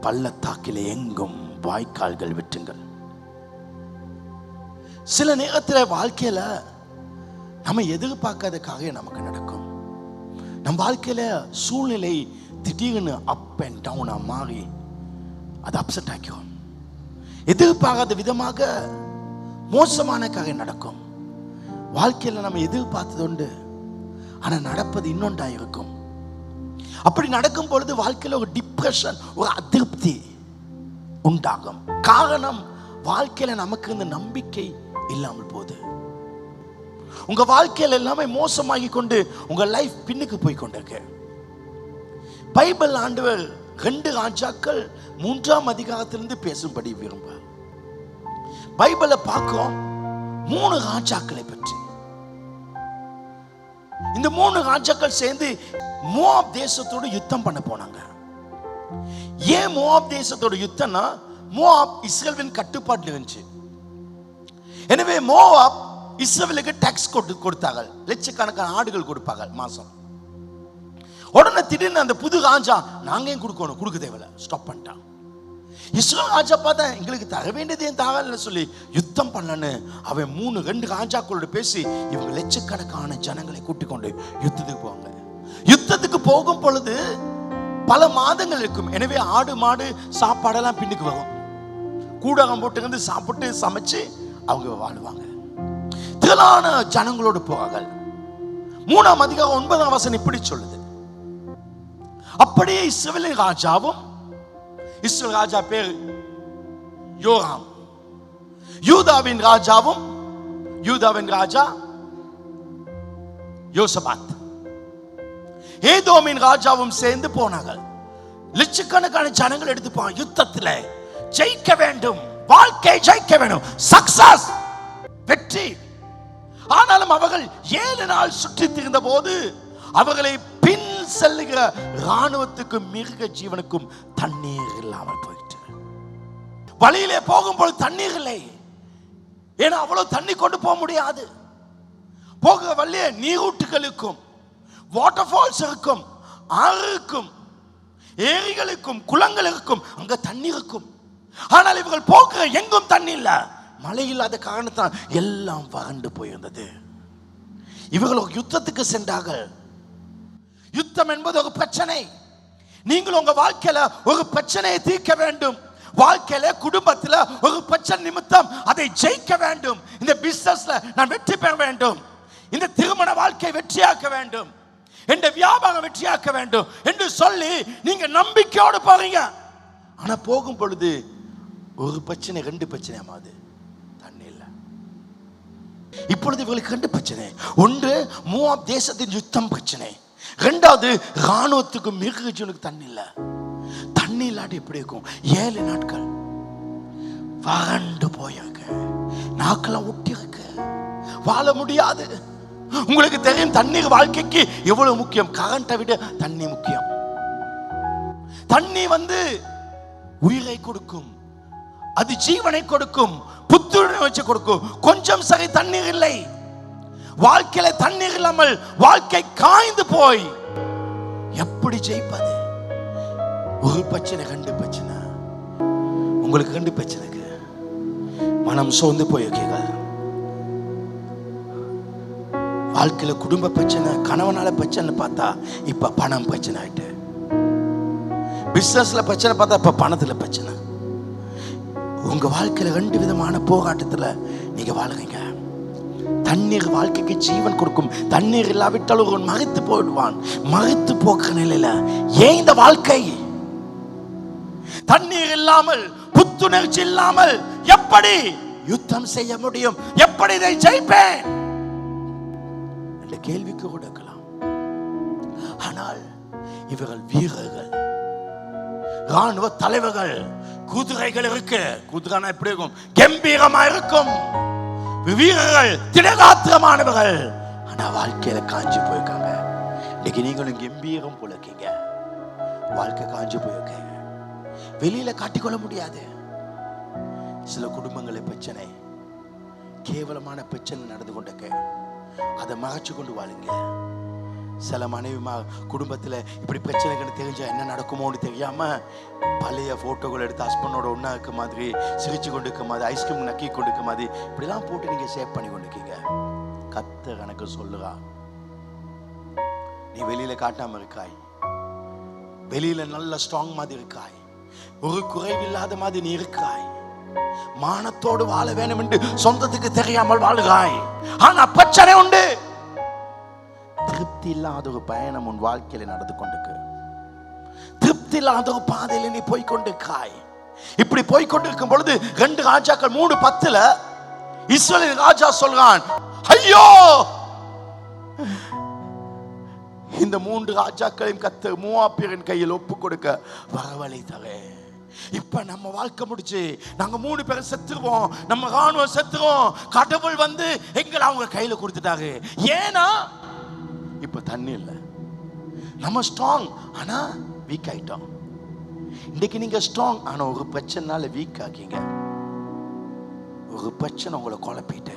பள்ளத்தாக்கிலே எங்கும் வாய்க்கால்கள் வெட்டுங்கள். சில நேரத்தில் வாழ்க்கையில நம்ம எதிர்பார்க்காத காரியம் நமக்கு நடக்கும். நம்ம வாழ்க்கையில சூழ்நிலை திடீர்னு அப் அண்ட் டவுனா மாறி அது அப்செட் ஆக்கும். எதிர்பார்க்காத விதமாக மோசமான காரியம் நடக்கும். வாழ்க்கையில நம்ம எதிர்பார்த்தது உண்டு, ஆனா நடப்பது இன்னொன்றா இருக்கும். அப்படி நடக்கும் பொழுது வாழ்க்கையில ஒரு டிப்ரெஷன், ஒரு அதிருப்தி உண்டாகும். காரணம், வாழ்க்கையில நமக்கு இந்த நம்பிக்கை இல்லாமல் போகுது. உங்க வாழ்க்கையில எல்லாமே மோசமாகி கொண்டு உங்க லைஃப் பின்னுக்கு போய் கொண்டிருக்கு. பைபிள் ஆண்டவர் 2 ராஜாக்கள் 3ஆம் அதிகாரத்திலிருந்து பேசும்படி விரும்ப பைபிளை பார்க்கிறோம். 3 ராஜாக்களை பற்றி. இந்த 3 ராஜாக்கள் சேர்ந்து மோவாப் தேசத்தோடு யுத்தம் பண்ண போனாங்க. ஏன் மோவாப் தேசத்தோட யுத்தம்னா, மோவாப் இஸ்ரவேலின் கட்டுப்பாட்டில் இருந்துச்சு. எனவே மோவாப் இஸ்ரவேலுக்கு டாக்ஸ் கொடுத்தாங்க. லட்சக்கணக்கான ஆடுகள் கொடுப்பாங்க மாசம். உடனே திடீர்னு அந்த புது ராஜா, நாங்க ஏன் கொடுக்கணும், கொடுக்க தேவையில்ல, ஸ்டாப் பண்ணிட்டான். இஸ்ரவேல் ராஜா பார்த்தா எங்களுக்கு தர வேண்டியது ஏன் தரல சொல்லி யுத்தம் பண்ணனு அவன் 2 ராஜாக்களோட பேசி இவங்க லட்சக்கணக்கான ஜனங்களை கூட்டிக் கொண்டு யுத்தத்துக்கு போவாங்க. யுத்தத்துக்கு போகும் பொழுது பல மாதங்கள் இருக்கும். எனவே ஆடு மாடு சாப்பாடெல்லாம் பின்னுக்கு வரும். கூடகம் போட்டு சாப்பிட்டு சமைச்சு அவங்க வாழுவாங்க. திரளான ஜனங்களோடு போவாங்க. 3ஆம் அதிகாரம் 9ஆம் வசனம் இப்படி சொல்லுது. அப்படியே இஸ்ரவேலின் ராஜாவும், இஸ்ரவேல் ராஜா பேர் யோராம், யூதாவின் ராஜாவும், யூதாவின் ராஜா யோசபாத், ஏதோமின் ராஜாவும் சேர்ந்து போனார்கள். லட்சக்கணக்கான ஜனங்கள் எடுத்து போவாங்க. யுத்தத்தில் ஜெயிக்க வேண்டும், வாழ்க்கை ஜெயிக்க வேண்டும், சக்சஸ், வெற்றி. ஆனாலும் அவர்கள் 7 நாள் சுற்றி திரிந்த போது அவர்களை பின் செல்லுகிற ராணுவத்துக்கும் மிருக ஜீவனுக்கும் தண்ணீர் இல்லாமல் போயிட்டு, வழியிலே போகும்போது தண்ணீர் இல்லை. ஏன்னா அவ்வளவு தண்ணி கொண்டு போக முடியாது. போகிற வழியே நீரூற்றுகளுக்கும் வாட்டர் ஃபால்ஸ் இருக்கும், ஆறு இருக்கும், ஏரிகளுக்கும் குளங்களுக்கும் அங்க தண்ணி இருக்கும். ஆனால் இவர்கள் போகிற எங்கும் தண்ணி இல்ல. மழை இல்லாத காரணத்தால் எல்லாம் வறண்டு போயிருந்தது. இவர்கள் ஒரு யுத்தத்துக்கு சென்றார்கள். யுத்தம் என்பது ஒரு பிரச்சனை. நீங்கள் உங்க வாழ்க்கையில ஒரு பிரச்சனையை தீர்க்க வேண்டும். வாழ்க்கையில குடும்பத்தில் ஒரு பிரச்சனை நிமித்தம் அதை ஜெயிக்க வேண்டும். இந்த பிசினஸ்ல நான் வெற்றி பெற வேண்டும், இந்த திருமண வாழ்க்கை வெற்றியாக்க வேண்டும், இந்த வியாபாரம் வெற்றியாக்க வேண்டும் என்று சொல்லி நீங்க நம்பிக்கையோடு போறீங்க. ஆனா போகும் பொழுது ஒரு பிரச்சனை 2 பிரச்சனை ஆமாது, தண்ணி இல்லை. இப்பொழுது இவங்களுக்கு 2 பிரச்சனை. ஒன்று மோவாப் தேசத்தின் யுத்தம் பிரச்சனை, 2வது ராணுவத்துக்கு மிருகஜீவனுக்கு தண்ணி இல்லை. தண்ணி இல்லாட்டி எப்படி இருக்கும்? 7 நாட்கள் வறண்டு போயாங்க, நாக்கெல்லாம் ஒட்டி இருக்கு, வாழ முடியாது. உங்களுக்கு தெரியும் தண்ணீர் வாழ்க்கைக்கு எவ்வளவு முக்கியம். கரண்டை விட தண்ணி முக்கியம். தண்ணி உயிரை கொடுக்கும், அது ஜீவனை கொடுக்கும், புத்துணர்ச்சி கொடுக்கும். கொஞ்சம் சரி தண்ணீர் இல்லை, வாழ்க்கையில தண்ணீர் இல்லாமல் வாழ்க்கை காய்ந்து போய் எப்படி ஜெயிப்பது? ஒரு பிரச்சனை 2 பிரச்சனை. உங்களுக்கு 2 பிரச்சனைக்கு மனம் சோர்ந்து போயிருக்கீங்க. வாழ்க்கையில குடும்ப பிரச்சனை, கணவனால பிரச்சனை பார்த்தா இப்ப பணம் பிரச்சனை ஆயிட்டு, பிசினஸ்ல பிரச்சனை பார்த்தா இப்ப பணத்துல பிரச்சனை. உங்க வாழ்க்கையில 2 விதமான போராட்டத்துல நீங்க வாழுறீங்க. தண்ணீர் வாழ்க்கைக்கு ஜீவன் கொடுக்கும். தண்ணீர் இல்லாவிட்டால் ஒரு மறித்து போயிடுவான். மறித்து போக்குற நிலையில ஏன் இந்த வாழ்க்கை? தண்ணீர் இல்லாமல், புத்துணர்ச்சி இல்லாமல் எப்படி யுத்தம் செய்ய முடியும்? எப்படி இதை ஜெயிப்பேன் என்ற கேள்விக்கு கொடுக்கலாம். ஆனால் இவர்கள் வீரர்கள், ராணுவ தலைவர்கள், குதிரைகள் இருக்கு. குதிரைனா எப்படி இருக்கும்? கம்பீரமா இருக்கும். வீரர்கள் திடகாத்திரமானவர்கள். ஆனா வாழ்க்கையில காஞ்சி போயிருக்காங்க. இன்னைக்கு நீங்களும் கம்பீரம் போல இருக்கீங்க, வாழ்க்கை காஞ்சி போயிருக்க, வெளியில காட்டிக்கொள்ள முடியாது. சில குடும்பங்களை பிரச்சனை, கேவலமான பிரச்சனை நடந்து கொண்டிருக்க, அதை மறைச்சு கொண்டு வாழுங்க. சில மனைவிமா குடும்பத்தில் இப்படி பிரச்சனைகள் தெரிஞ்சா என்ன நடக்குமோன்னு தெரியாம பழைய போட்டோகள் எடுத்து ஹஸ்பண்டோட ஒன்றா இருக்க மாதிரி, சிரிச்சு கொண்டு இருக்க மாதிரி, ஐஸ்கிரீம் நக்கி கொண்டு இருக்க மாதிரி இப்படிலாம் போட்டு நீங்க சேவ் பண்ணி கொண்டு இருக்கீங்க. கர்த்தர் எனக்கு சொல்லுறா, நீ வெளியில காட்டாம இருக்காய், வெளியில நல்ல ஸ்ட்ராங் மாதிரி இருக்காய், ஒரு குறைவில்லாத மாதிரி நீ இருக்காய், மானத்தோடு வாழ வேணும் என்று சொந்தத்துக்கு தெரியாமல் வாழுகாய். ஆனா பிரச்சனை உண்டு, திருப்தி இல்லாத ஒரு பயணம் உன் வாழ்க்கையில நடந்து கொண்டிருக்கு. திருப்தி இல்லாத ஒரு பாதையில நீ போய்கொண்டிருக்காய். இப்படி போய்கொண்டிருக்கும் பொழுது 2 ராஜாக்கள் 3:10 இஸ்ரவேலின் ராஜா சொல்றான், ஐயோ இந்த 3 ராஜாக்களையும் கர்த்தர் மோவாபியரின் கையில் ஒப்பு கொடுக்க வரவழைத்தாரே. இப்ப நம்ம வாழ்க்கை முடிச்சு நாங்க 3 பேரும் செத்துருவோம், நம்ம ராணுவம் செத்துருவோம். கடவுள் வந்து எங்களை அவங்க கையில கொடுத்துட்டாரு. ஏன்னா இப்ப தண்ணி இல்லை, நம்ம ஸ்ட்ராங் ஆனா வீக் ஆயிட்டோம். இன்னைக்கு நீங்க ஸ்ட்ராங் ஆனா ஒரு பிரச்சனைனால வீக் ஆக்கீங்க. ஒரு பிரச்சனை உங்களை குழப்பிட்ட,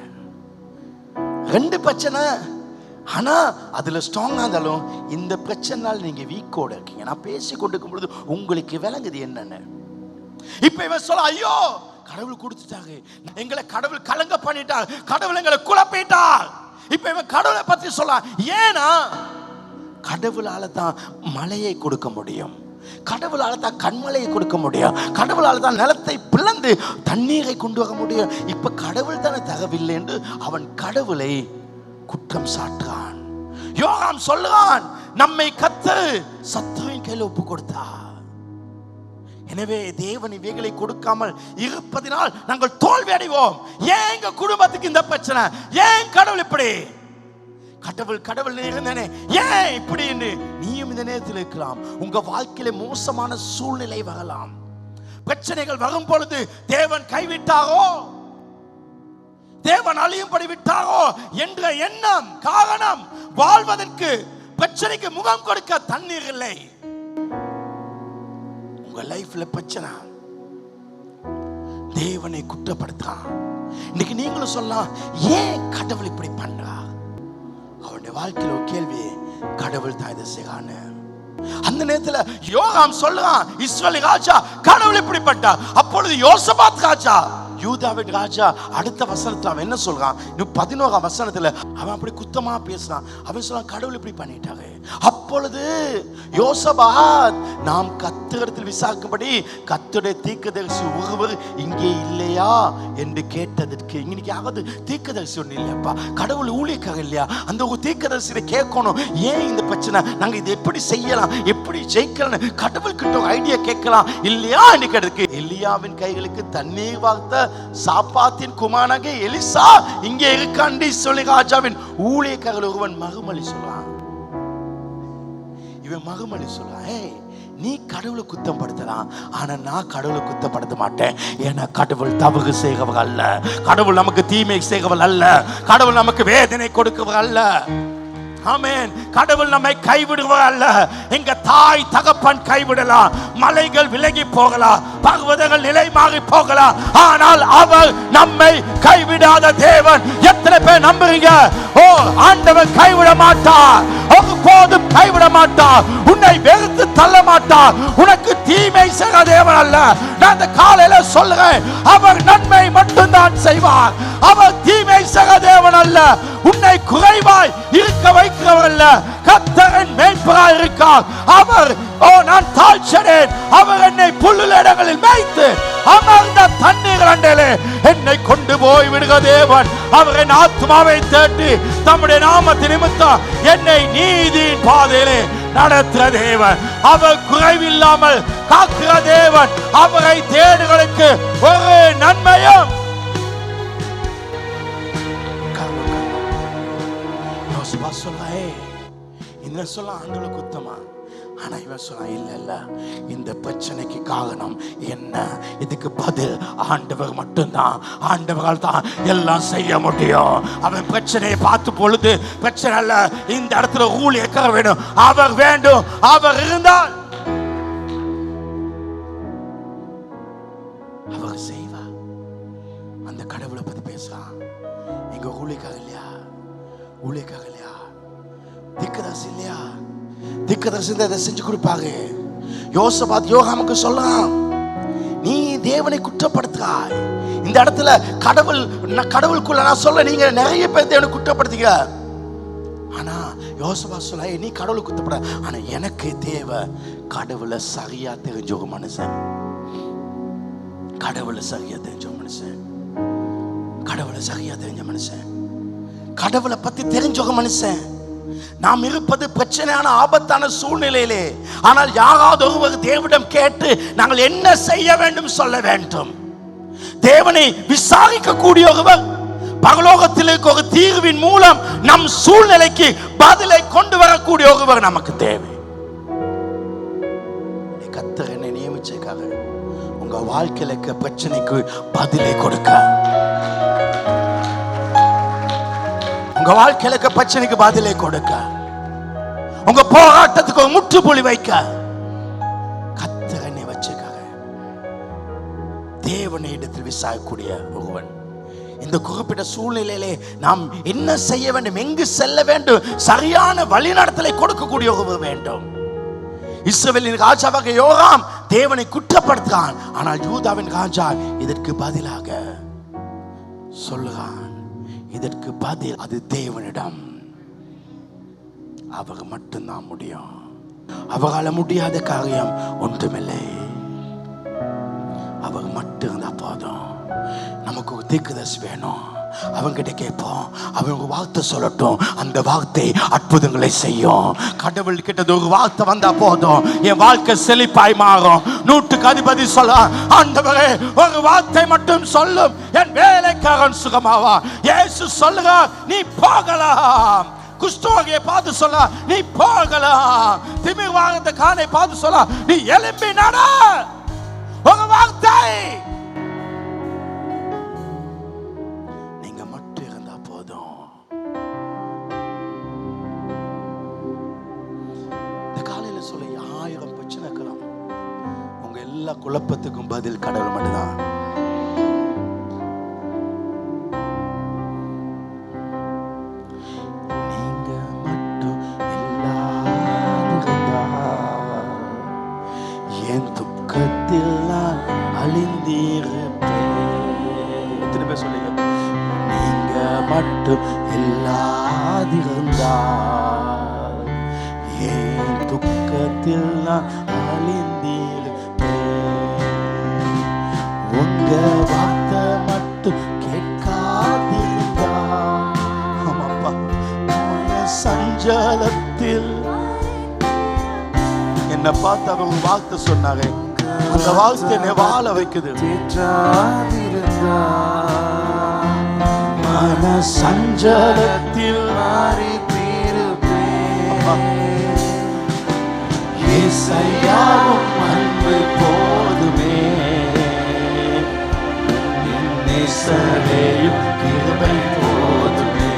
2 பிரச்சனை ஆனா அதுல ஸ்ட்ராங்கா இருந்தாலும் இந்த பிரச்சனைனால நீங்க வீக்கோட இருக்கீங்க. நான் பேசி கொண்டிருக்கும் பொழுது உங்களுக்கு விளங்குது என்னன்னு. இப்ப இவன் சொல்ல, ஐயோ கடவுள் கொடுத்துட்டாரு, எங்களை கடவுள் கலங்க பண்ணிட்டார், கடவுள் எங்களை குழப்பிட்டார். இப்ப இவன் கடவுளை பத்தி சொல்ல, ஏன்னா கடவுளால தான் மழையை கொடுக்க முடியும், கடவுளால தான் கண்மலையை கொடுக்க முடியும், கடவுளால தான் நிலத்தை பிளந்து தண்ணீரை கொண்டு வர முடியும். இப்ப கடவுள் தானே தரவில்லை என்று அவன் கடவுளை குற்றம் சாட்டுறான். யோகாம் சொல்லுறான், நம்மை கர்த்தர் சத்துருவின் கையில் ஒப்பு கொடுத்தார். எனவே தேவன் இவைகளை கொடுக்காமல் இருப்பதினால் நாங்கள் தோல்வி அடைவோம். ஏன் எங்க குடும்பத்துக்கு இந்த பிரச்சனை? ஏன் கடவுள் இப்படி? கடவுள் இருந்தேனே ஏன் இப்படி என்று நீயும் இந்த நேரத்தில் இருக்கலாம். உங்க வாழ்க்கையில மோசமான சூழ்நிலை வரலாம். பிரச்சனைகள் வரும் பொழுது தேவன் கைவிட்டாரோ, தேவன் அழியும்படி விட்டாரோ என்ற எண்ணம் காரணம் வாழ்வதற்கு பிரச்சனைக்கு முகம் கொடுக்க தண்ணீர் இல்லை. உங்க லைஃப்ல பிரச்சனை, தேவனை குற்றப்படுத்தா. இன்னைக்கு நீங்களும் சொல்லலாம், ஏன் கடவுள் இப்படி பண்றா? அவனுடைய வாழ்க்கையில ஒரு கேள்வி, கடவுள் தான் இதை செய்றான்னு. அந்த நேரத்துல யோகாம் சொல்லுறான், இஸ்ரவேல் ராஜா கடவுள் இப்படி பண்றார். அப்பொழுது யோசபாத் ராஜா, யூதாவின் ராஜா, அடுத்த வசனத்துல அவன் என்ன சொல்றான், 11ஆம் வசனத்துல அவன் அப்படி குத்தமா பேசுறான். அவன் சொல்றான், கடவுள் இப்படி பண்ணிட்டாங்க. அப்பொழுது யோசபாத், நாம் கர்த்தரிடத்தில் விசாரிக்கும்படி கர்த்தருடைய தீர்க்கதரிசி ஒருவர் இங்கே இல்லையா என்று கேட்டதற்கு, இன்னைக்கு யாவது தீர்க்கதரிசி ஒண்ணு இல்லையாப்பா, கடவுள் ஊழியக்காரர் இல்லையா, அந்த ஒரு தீர்க்கதரிசியை கேட்கணும். ஏன் இந்த பிரச்சனை, நாங்க இதை எப்படி செய்யலாம், எப்படி ஜெயிக்கலாம், கடவுள் கிட்ட ஒரு ஐடியா கேட்கலாம் இல்லையா என்று கேட்டதுக்கு, எலியாவின் கைகளுக்கு தண்ணீர் வார்த்த சாப்பாத்தின் குமாரனாகிய எலிசா இங்கே இருக்காண்டி சொல்லி ராஜாவின் ஊழியக்காரர் ஒருவன் மறுமொழி சொல்றான். இவன் மறுமொழி சொல்றான், நீ கடவுளை குத்தம் படுத்தலாம், ஆனா நான் கடவுளை குத்தப்படுத்த மாட்டேன். ஏன்னா கடவுள் தவறு செய்கிறவர் அல்ல, கடவுள் நமக்கு தீமை செய்கிறவர் அல்ல, கடவுள் நமக்கு வேதனை கொடுக்கிறவர் அல்ல. ஆமென். கடவுள் நம்மை கைவிடுவார் அல்ல. எங்க தாய் தகப்பன் கைவிடலாம், மலைகள் விலகி போகலாம், பர்வதங்கள் நிலை மாறி போகலாம், ஆனால் அவர் நம்மை கைவிடாத தேவன். எத்தனை பேர் நம்புறீங்க? ஓ, ஆண்டவர் கைவிட மாட்டார், ஒருபோதும் கைவிட மாட்டார், உன்னை வெறுத்து தள்ள மாட்டார், உனக்கு தீமை செய்ய தேவன் அல்ல. நான் இந்த காலையில சொல்றேன், அவர் நன்மை மட்டும்தான் செய்வார், அவர் தீமை செய்ய தேவன் அல்ல. உன்னை குறைவாய் இருக்க வைக்கிறவர் அல்ல, கர்த்தரின் மேய்ப்பராய் இருக்கார். அவர், ஓ நான் தாழ்ச்சேன், அவர் என்னை புல்லுள்ள இடங்களில் மேய்த்து அமர்ந்த தண்ணீர் அண்டையிலே என்னை கொண்டு போய் விடுக தேவன். அவர் என் ஆத்மாவை தேடி தம்முடைய நாமத்தின் நிமித்தம் என்னை நீதியின் பாதையிலே நடத்துகிற தேவன். அவர் குறைவில்லாமல் காக்கிற தேவன். அவரை தேடுகளுக்கு ஒரு நன்மையும் சொல்ல ஆண்டவருக்கு குத்தமா, ஆனா இவன் சொல்ல இல்ல இல்ல, இந்த பிரச்சனைக்கு காரணம் என்ன, இதுக்கு பதில் ஆண்டவர் மட்டும்தான், ஆண்டவரால் தான் எல்லாம் செய்ய முடியும். அவன் பிரச்சனையை பார்த்து பொழுது, பிரச்சனை அல்ல, இந்த இடத்துல ஊழியக்காரர் வேணும், அவர் வேண்டும், அவர் இருந்தால் அவர் செய்வார். அந்த கடவுளை பத்தி பேசுறான். எங்க ஊழியக்காரர் இல்லையா, ஊழியக்காரர் இல்லையா, திக்கதரிசி இல்லையா? திக்கதரிசி இதை செஞ்சு கொடுப்பாங்க. யோசபாத் யோகாமுக்கு சொல்லலாம், நீ தேவனை குற்றப்படுத்துறாய். இந்த இடத்துல கடவுளுக்குள்ள நான் சொல்ல, நீங்க நிறைய பேர் தேவனை குற்றப்படுத்துங்க. ஆனா யோசபாத் சொல்ல, நீ கடவுளை குற்றப்பட, ஆனா எனக்கு தேவை கடவுளை சரியா தெரிஞ்ச ஒரு மனுஷன். கடவுளை சரியா தெரிஞ்ச மனுஷன். கடவுளை சரியா தெரிஞ்ச மனுஷன். கடவுளை பத்தி தெரிஞ்ச ஒரு மனுஷன். நாம் இருப்பது பிரச்சனையான ஆபத்தான சூழ்நிலையிலே, ஆனால் யாராவது ஒருவர் தேவனிடம் கேட்டு நாங்கள் என்ன செய்ய வேண்டும் சொல்ல வேண்டும். தேவனை விசாரிக்க கூடிய ஒருவர், பரலோகத்தில் இருக்க ஒரு தீர்வின் மூலம் நம் சூழ்நிலைக்கு பதிலை கொண்டு வரக்கூடிய ஒருவர் நமக்கு தேவை. கர்த்தர் என்னை நியமிச்சிருக்காங்க உங்க வாழ்க்கையில இருக்க பிரச்சனைக்கு பதிலை கொடுக்க. உங்க வாழ்க்கையில இருக்க பிரச்சனைக்கு பதிலை கொடுக்க, உங்க போராட்டத்துக்கு ஒரு முற்றுப்புள்ளி வைக்க கர்த்தர் என்னை வச்சிருக்காங்க. தேவனை இடத்தில் விசாரிக்கக்கூடிய ஒருவன். இந்த குறிப்பிட்ட சூழ்நிலையிலே நாம் என்ன செய்ய வேண்டும், எங்கு செல்ல வேண்டும், சரியான வழிநடத்தலை கொடுக்கக்கூடிய ஒருவர் வேண்டும். இஸ்ரவேலின் ராஜாவாக யோராம் தேவனை குற்றப்படுத்துகிறான். ஆனால் யூதாவின் ராஜா இதற்கு பதிலாக சொல்லுகிறான், இதற்கு பதில் அது தேவனிடம். அவர் மட்டும்தான் முடியும். அவரால் முடியாத காரியம் ஒன்றுமில்லை. அவர் மட்டும் இருந்தா போதும். நமக்கு ஒரு தீர்க்கதரிசி வேணும். அவங்கிட்ட கேட்போம், அவங்க வார்த்தை சொல்லட்டும், அந்த வார்த்தை அற்புதங்களை செய்யும். கடவுள் கிட்ட ஒரு வார்த்தை வந்தா போதும், என் வாழ்க்கை செழிப்பாய் மாறும். 100க்கு அதிபதி சொல்ல, ஆண்டவரே ஒரு வார்த்தை மட்டும் சொல்லும், என் வேலைக்காரன் சுகமாவா. இயேசு சொல்லுகிறார், நீ போகலாம். குஷ்டரோகியை பார்த்து சொல்ல, நீ போகலாம். திமிர் வாகனத்தை காணை பார்த்து சொல்ல, நீ எழும்பி நட. ஒரு வார்த்தை குழப்பத்துக்கும் பதில் கடவுள் மட்டும்தான். நீங்க மட்டும் என் துக்கத்தில் நான் அழிந்திருப்பேன். எத்தனை பேர் சொல்லுங்க, நீங்க மட்டும் இல்லாதிருந்தா என் துக்கத்தில் நான் உங்க வார்த்தை மட்டும் கேட்காதீங்க. ஆமாப்பா, சஞ்சலத்தில் என்ன பார்த்து அவங்க வார்த்தை சொன்னாங்க, அந்த வார்த்தை என்னை வாழ வைக்குது. மன சஞ்சலத்தில் இயேசையாவும் அன்பு போதுமே, நேசரேயும் கிருபை போதுமே.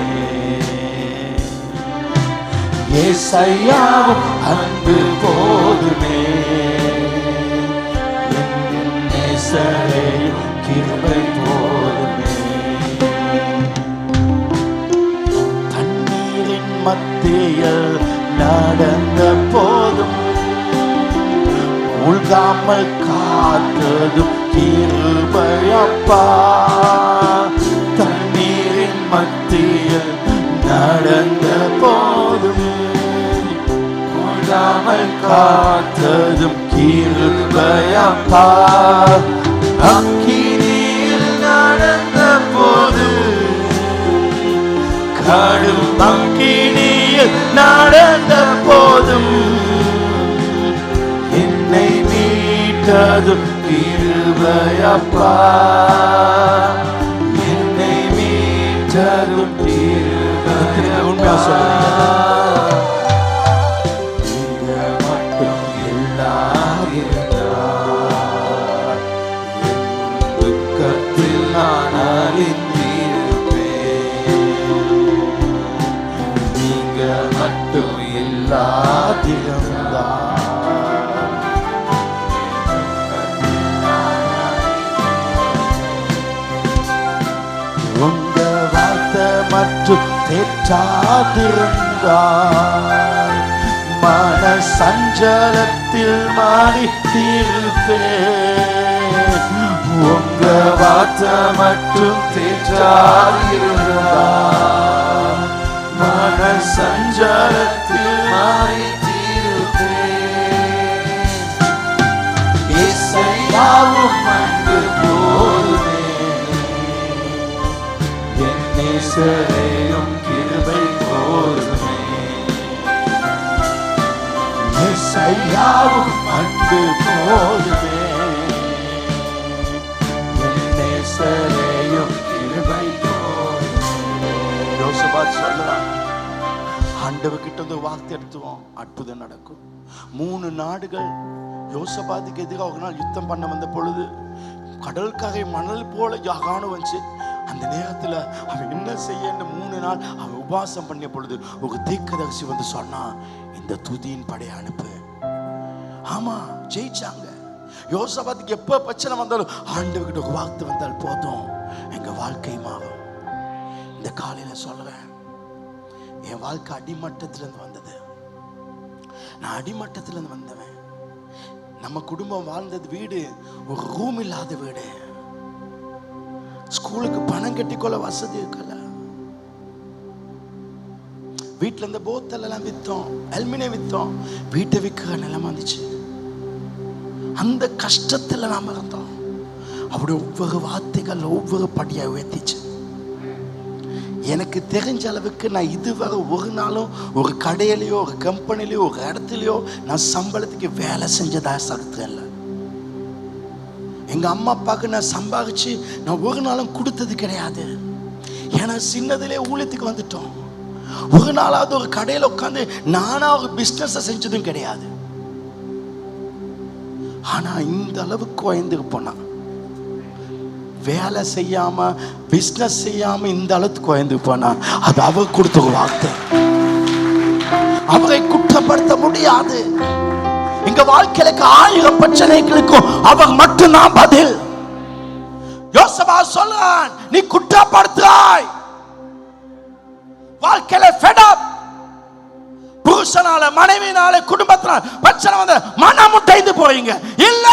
இயேசையாவும் அன்பு போதுமே, நேசரேயும் கிருபை போதுமே. தண்ணீரின் மத்தியில் நடந்த போதும் மூழ்காமல் காத்ததும் கிருபையப்பா. தண்ணீரின் மத்தியில் நடந்த போதும் மூழ்காமல் காத்ததும் கிருபையப்பா. அக்கினியில் நடந்த போது, கடும் அக்கினியில் நடந்த போதும் என்னை மீட்டதும் கிருபையப்பா. என்னை மீட்டதும் கிருபையப்பா. நீங்க மட்டும் இல்லாதிருந்தால் என் துக்கத்தில் நான் அறிந்திருப்பேன். நீங்க மட்டும் இல்லாதிருந்தால் உங்க வார்த்தை மற்றும் தேற்றாதிருந்தால் மன சஞ்சலத்தில் மாறி தீர்ப்பேன். உங்க வார்த்தை மட்டும் தேற்றாதிருந்தால் மன சஞ்சலத்தில் மாறி தீர்ப்பேன். இசையாவும் அன்பு போதுமே, என் நேசரையும் கிருபை போதுமே. இசையாவும் அன்பு போதுமே, என் நேசரையும் கிருபை போதுமே. யோசபாத் சொல்லுவான், ஆண்டவர்கிட்ட வந்து வார்த்தை எடுத்துவோம், அற்புதம் நடக்கும். 3 நாடுகள் யோசபாத்துக்கு எதிராக ஒரு நாள் யுத்தம் பண்ண வந்த பொழுது கடற்கரை மணல் போல யாகானு வந்துச்சு. அந்த நேரத்தில் அவன் என்ன செய்ய 3 நாள் அவன் உபாசம் பண்ணிய பொழுது ஒரு தீர்க்கதரிசி வந்து சொன்னா, இந்த துதியின் படையை அனுப்பு. ஆமா, ஜெயிச்சாங்க. யோசபாத்துக்கு எப்ப பிரச்சனை வந்தாலும் ஆண்டவர்கிட்ட ஒரு வார்த்தை வந்தால் போதும், எங்க வாழ்க்கை மாறும். இந்த காலையில சொல்றேன், என் வாழ்க்கை அடிமட்டத்திலிருந்து வந்தது. நான் அடிமட்டத்திலிருந்து வந்தவன். நம்ம குடும்பம் வாழ்ந்தது வீடு ஒரு ரூம் இல்லாத வீடு. ஸ்கூலுக்கு பணம் கட்டிக்கொள்ள வசதி இருக்கல. வீட்டுல இருந்த போத்தல் எல்லாம் வித்தோம், அல்மினை வித்தோம், வீட்டை விற்கிற நிலைமை வந்துச்சு. அந்த கஷ்டத்துல நாம இருந்தோம். அப்படி ஒவ்வொரு வார்த்தைகள் ஒவ்வொரு படியா உயர்த்திச்சு. எனக்கு தெரிஞ்ச அளவுக்கு நான் இதுவரை ஒரு நாளும் ஒரு கடையிலையோ ஒரு கம்பெனிலையோ ஒரு இடத்துலையோ நான் சம்பளத்துக்கு வேலை செஞ்சதா சரித்திரம் இல்லை. எங்க அம்மா அப்பாவுக்கு நான் சம்பாதிச்சு நான் ஒரு நாளும் கொடுத்தது கிடையாது. ஏன்னா சின்னதிலே ஊழியத்துக்கு வந்துட்டோம். ஒரு நாளாவது ஒரு கடையில் உட்காந்து நானா ஒரு பிஸ்னஸ் செஞ்சதும் கிடையாது. ஆனா இந்த அளவுக்கு உயர்ந்துருப்போம். வேலை செய்யாம பிசினஸ் செய்யாம இந்த அளவுக்கு குறைந்து போனா அது அவர் கொடுத்த வார்த்தை. அவரை குற்றப்படுத்த முடியாது. எங்க வாழ்க்கையிலுக்கு 1000 பிரச்சனைகளுக்கும் அவர் மட்டும்தான் பதில். யோசபாத் சொல்றான், நீ குற்றப்படுத்தாய். வாழ்க்கையில ஃபெட் அப், புருஷனால மனைவினால குடும்பத்தினால பிரச்சனை வந்து மனம் முட்டைந்து போறீங்க. இல்ல,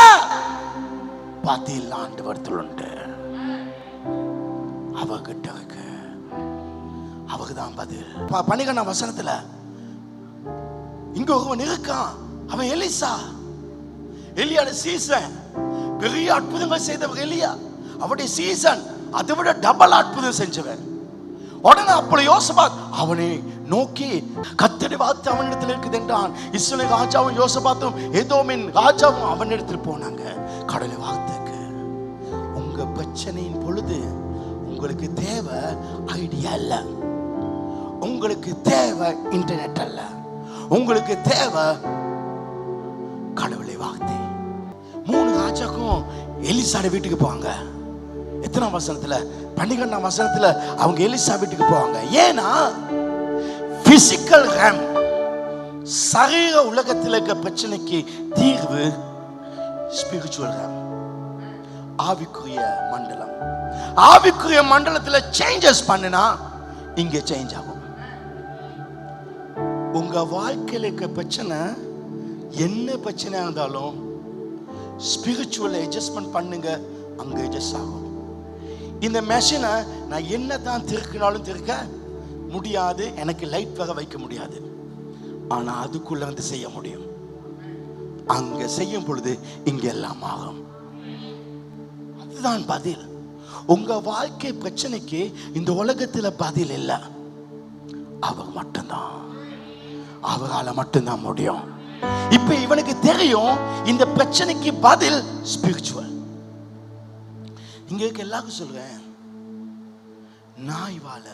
பதில் ஆண்டவரத்தில் உண்டு. அவகிட்ட இருக்கு, அவகுதான் பதில். 12ஆம் வசனத்துல இங்க ஒருவன் இருக்கான், அவன் எலிசா. எலியாட சீசன், பெரிய அற்புதங்கள் செய்தவர் எலியா. அவருடைய சீசன் அதை விட டபுள் அற்புதம் செஞ்சவன். உடனே அப்போ யோசபாத் அவனை நோக்கி கர்த்தருடைய வார்த்தை அவனிடத்தில் இருக்குது என்றான். இஸ்ரவேல் ராஜாவும் யோசபாத்தும் எதோமின் ராஜாவும் அவனிடத்தில் போனாங்க. கடவுளுடைய வார்த்தைக்கு, உங்க பிரச்சனையின் பொழுது உங்களுக்கு தேவை ஐடியா இல்ல, உங்களுக்கு தேவை இன்டர்நெட் அல்ல, உங்களுக்கு தேவை கடவுளை வார்த்தை. 3 ராஜாக்கும் எலிசாட வீட்டுக்கு போவாங்க. எத்தனாம் வசனத்துல? 12ஆம் வசனத்துல அவங்க எலிசா வீட்டுக்கு போவாங்க. ஏன்னா பிசிக்கல் ரேம், சரீர உலகத்தில் இருக்க பிரச்சனைக்கு தீர்வு ஸ்பிரிச்சுவல் ரேம், ஆவிக்குரிய மண்டலம். ஆவிக்குரிய மண்டலத்தில் சேஞ்சஸ் பண்ணினா இங்க சேஞ்ச் ஆகும். உங்க வாழ்க்கையில் இருக்க பிரச்சனை என்ன பிரச்சனையா இருந்தாலும் ஸ்பிரிச்சுவல் அட்ஜஸ்ட்மெண்ட் பண்ணுங்க, அங்க அட்ஜஸ்ட் ஆகும். இந்த மெஷினை நான் என்ன தான் திருக்கினாலும் திருக்க முடியாது, எனக்கு லைட் வர வைக்க முடியாது. ஆனா அதுக்குள்ள வந்து செய்ய முடியும். அங்க செய்யும் பொழுது இங்க எல்லாம் ஆகும். அதுதான் பதில். உங்க வாழ்க்கை பிரச்சனைக்கு இந்த உலகத்துல பதில் இல்லை, அவர் மட்டும்தான், அவரால மட்டும்தான் முடியும். இப்ப இவனுக்கு தெரியும் இந்த பிரச்சனைக்கு பதில் ஸ்பிரிச்சுவல். இங்க இருக்க எல்லாருக்கும் சொல்றேன், நாய் வாழ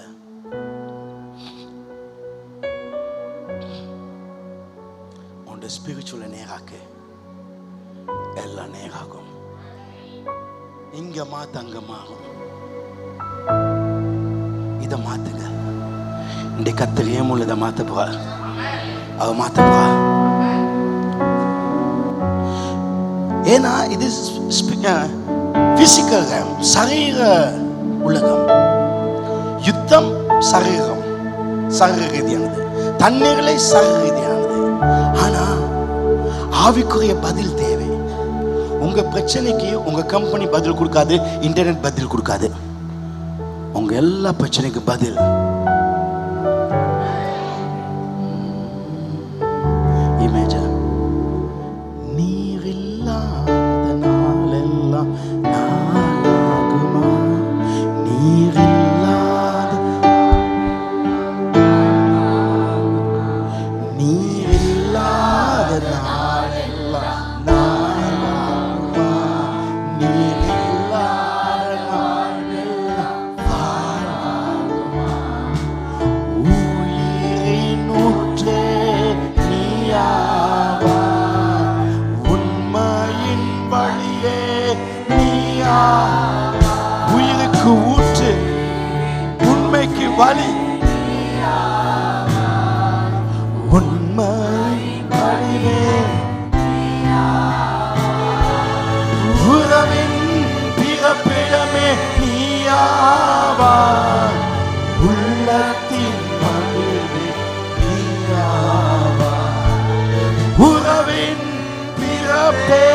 உன் ஸ்பிரிச்சுவலை நேராக்கு, எல்லாம் நேராகும். இங்க மாத்த அங்க மாறும். இதை மாத்துங்க. இந்த கத்தர் ஏமுள்ள இதை மாத்த போறா, அவ மாத்த போறா. ஏன்னா இது பிசிக்கல், சரீர உலகம். யுத்தம் சரீரம், சகரீதியானது, தண்ணீர்களே சகரீதியானது. ஆனா ஆவிக்குரிய பதில் தேவை. உங்க பிரச்சனைக்கு உங்க கம்பெனி பதில் கொடுக்காது, இன்டர்நெட் பதில் கொடுக்காது. உங்க எல்லா பிரச்சனைக்கு பதில் இமேஜ். நீர் இல்லாத நாளெல்லாம் நாளாகுமா, நீர் இல்லாத நாளெல்லாம் நாளாகுமா, நீர் இல்லாத நாளெல்லாம் நாளாகுமா. உயிரின் ஊற்றே நீயாவா, உண்மையின் வழியே நீயாவா. உயிருக்கு ஊற்று, உண்மைக்கு வழி, உண்மையின் வழியே உறவின் பிறப்பிடமே நீயாவா, உள்ளத்தின் மகிழ்வே நீயாவா, உறவின் பிறப்பே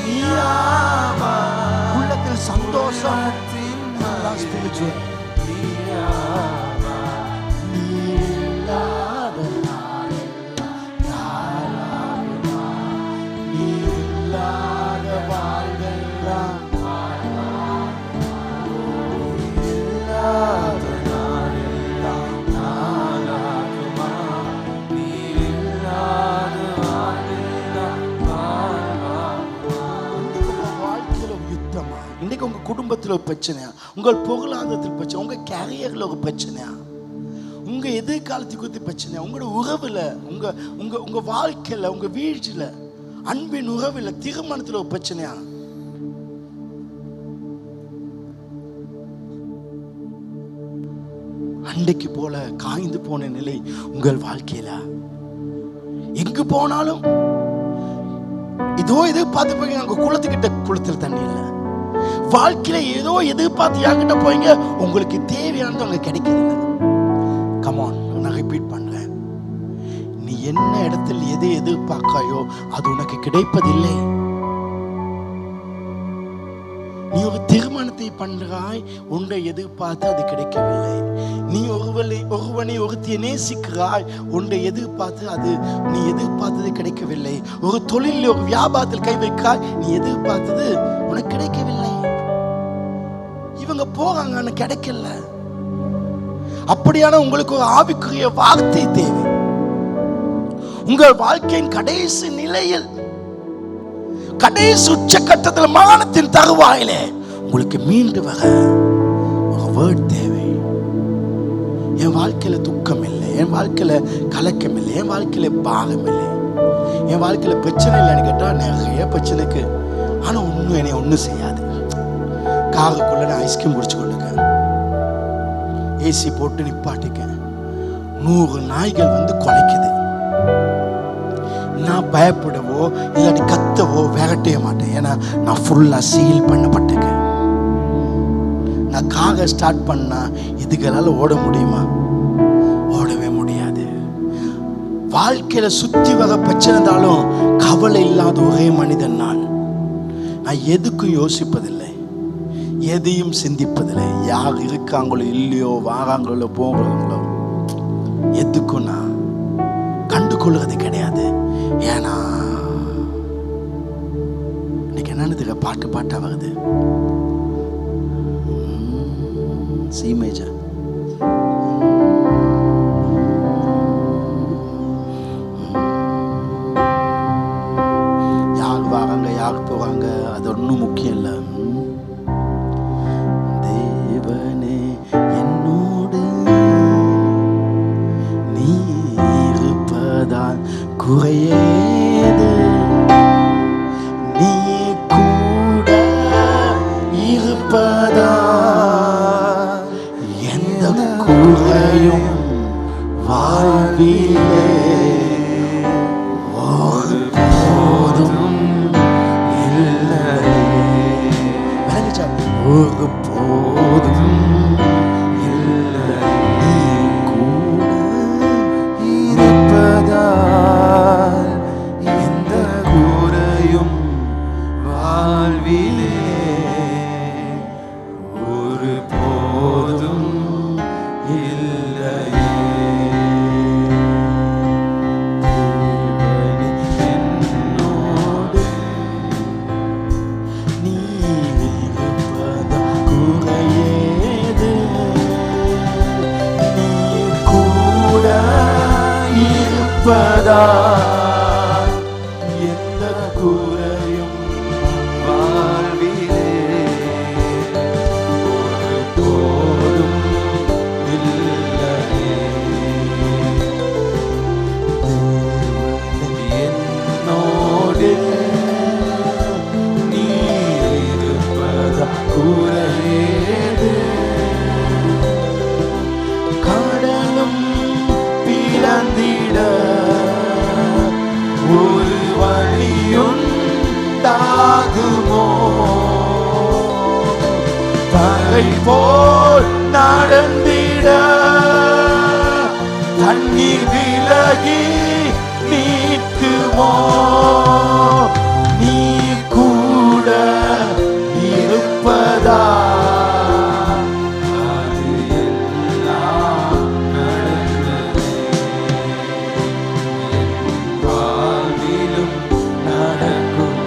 நீயாவா, உள்ளத்தில் சந்தோஷத்தின் ஸ்பிரிச்சுவல் நீயாவா. நீ இல்லாத நாளெல்லாம் நாளாகுமா, நீ இல்லாத வாழ்வெல்லாம் இல்லாத நாளெல்லாம் நாளாகுமா, நீ இல்லாத வாழ்வெல்லாம் நாளாகுமா. இன்னைக்கு உங்க வாழ்க்கையில ஒரு யுத்தமா, இன்னைக்கு உங்க குடும்பத்தில் ஒரு பிரச்சனையா, உங்கள் பொருளாதாரத்தில் பிரச்சனை, உங்க கேரியர்ல ஒரு பிரச்சனையா, உங்க எதிர்காலத்துக்கு குறித்து பிரச்சனையா, உங்களோட உறவுல, உங்க உங்க உங்க வாழ்க்கையில, உங்க வீழ்ச்சியில, அன்பின் உறவுல, திருமணத்தில் ஒரு பிரச்சனையா, அன்றைக்கு போல காய்ந்து போன நிலை உங்கள் வாழ்க்கையில, எங்கு போனாலும் இதோ எதிர்பார்த்து போய் அங்க குளத்துக்கிட்ட குளத்தில் தண்ணி இல்லை, வாழ்க்கையில ஏதோ எதிர்பார்த்து யார்கிட்ட போய்ங்க, உங்களுக்கு தேவையானது அங்க கிடைக்கிறது இல்லை. கமான், நான் ரிப்பீட் பண்றேன். நீ என்ன இடத்தில் எதை எதிர்பார்க்காயோ அது உனக்கு கிடைப்பதில்லை. நீ ஒரு திருமணத்தை பண்றாய், உன்னை எதிர்பார்த்து அது கிடைக்கவில்லை. நீ ஒருவனை ஒருத்தியை நேசிக்கிறாய், உன்னை எதிர்பார்த்து அது நீ எதிர்பார்த்தது கிடைக்கவில்லை. ஒரு தொழிலில் ஒரு வியாபாரத்தில் கை வைக்காய், நீ எதிர்பார்த்தது உனக்கு கிடைக்கவில்லை. இவங்க போறாங்க, கிடைக்கல. அப்படியான உங்களுக்கு ஒரு ஆவிக்குரிய வார்த்தை தேவை. உங்கள் வாழ்க்கையின் கடைசி நிலையில், கடைசி உச்சக்கட்டத்தில், மரணத்தின் தருவாயிலே உங்களுக்கு மீண்டு வர ஒரு வேர்ட் தேவை. என் வாழ்க்கையில துக்கம் இல்லை, என் வாழ்க்கையில கலக்கம் இல்லை, என் வாழ்க்கையில பாகம் இல்லை, என் வாழ்க்கையில பிரச்சனை இல்லைன்னு கேட்டா நிறைய பிரச்சனைக்கு. ஆனா ஒன்னும் என்னை ஒன்றும் செய்யாது. காருக்குள்ள நான் ஐஸ்கிரீம் குடிச்சு கொண்டுக்க, ஏசி போட்டு நிப்பாட்டிக்க, 100 நாய்கள் வந்து குலைக்குது. நான் பயப்படவோ இல்லாட்டி கத்தவோ விரட்டவே மாட்டேன். ஏன்னா நான் ஃபுல்லா சீல் பண்ணப்பட்டிருக்கேன். நான் காரை ஸ்டார்ட் பண்ணா இதுகளால ஓட முடியுமா? ஓடவே முடியாது. வாழ்க்கையில சுத்தி வர பிரச்சனை இருந்தாலும் கவலை இல்லாத ஒரே மனிதன் நான். எதுக்கும் யோசிப்பதில்லை, எதையும் சிந்திப்பதில்லை. யார் இருக்காங்களோ இல்லையோ, வாராங்களோ போகிறாங்களோ, எதுக்கும் நான் கண்டுகொள்வது கிடையாது. ஏன்னா இன்னைக்கு என்னன்னு பாட்டா வருது. C major. யார் வராங்க யார் போவாங்க அது ஒன்றும் முக்கியம் இல்லை. தேவனே என்னோடு நீ இருப்பதால் குறையேது, நீ கூட இருப்பதால் எந்த குறையும் வாழ்விலே ஒரு போதும் இல்லை, ஒரு போதும் இல்லை, நீ கூட இருப்பதால் எந்த குறையும் வாழ்விலே ஒருபோதும் இல்லையே. என்னோடு நீர் இருப்பதால் குறையேது. கடலும் பிளந்திட ஒரு வழியுண்டாகுமோ? தரை போல் நடந்திட தண்ணீர் விலகி நீக்குமோ? நீ கூட இருப்பதா அது எல்லாம் நடந்ததே. என் வாழ்விலும் நடக்குமே.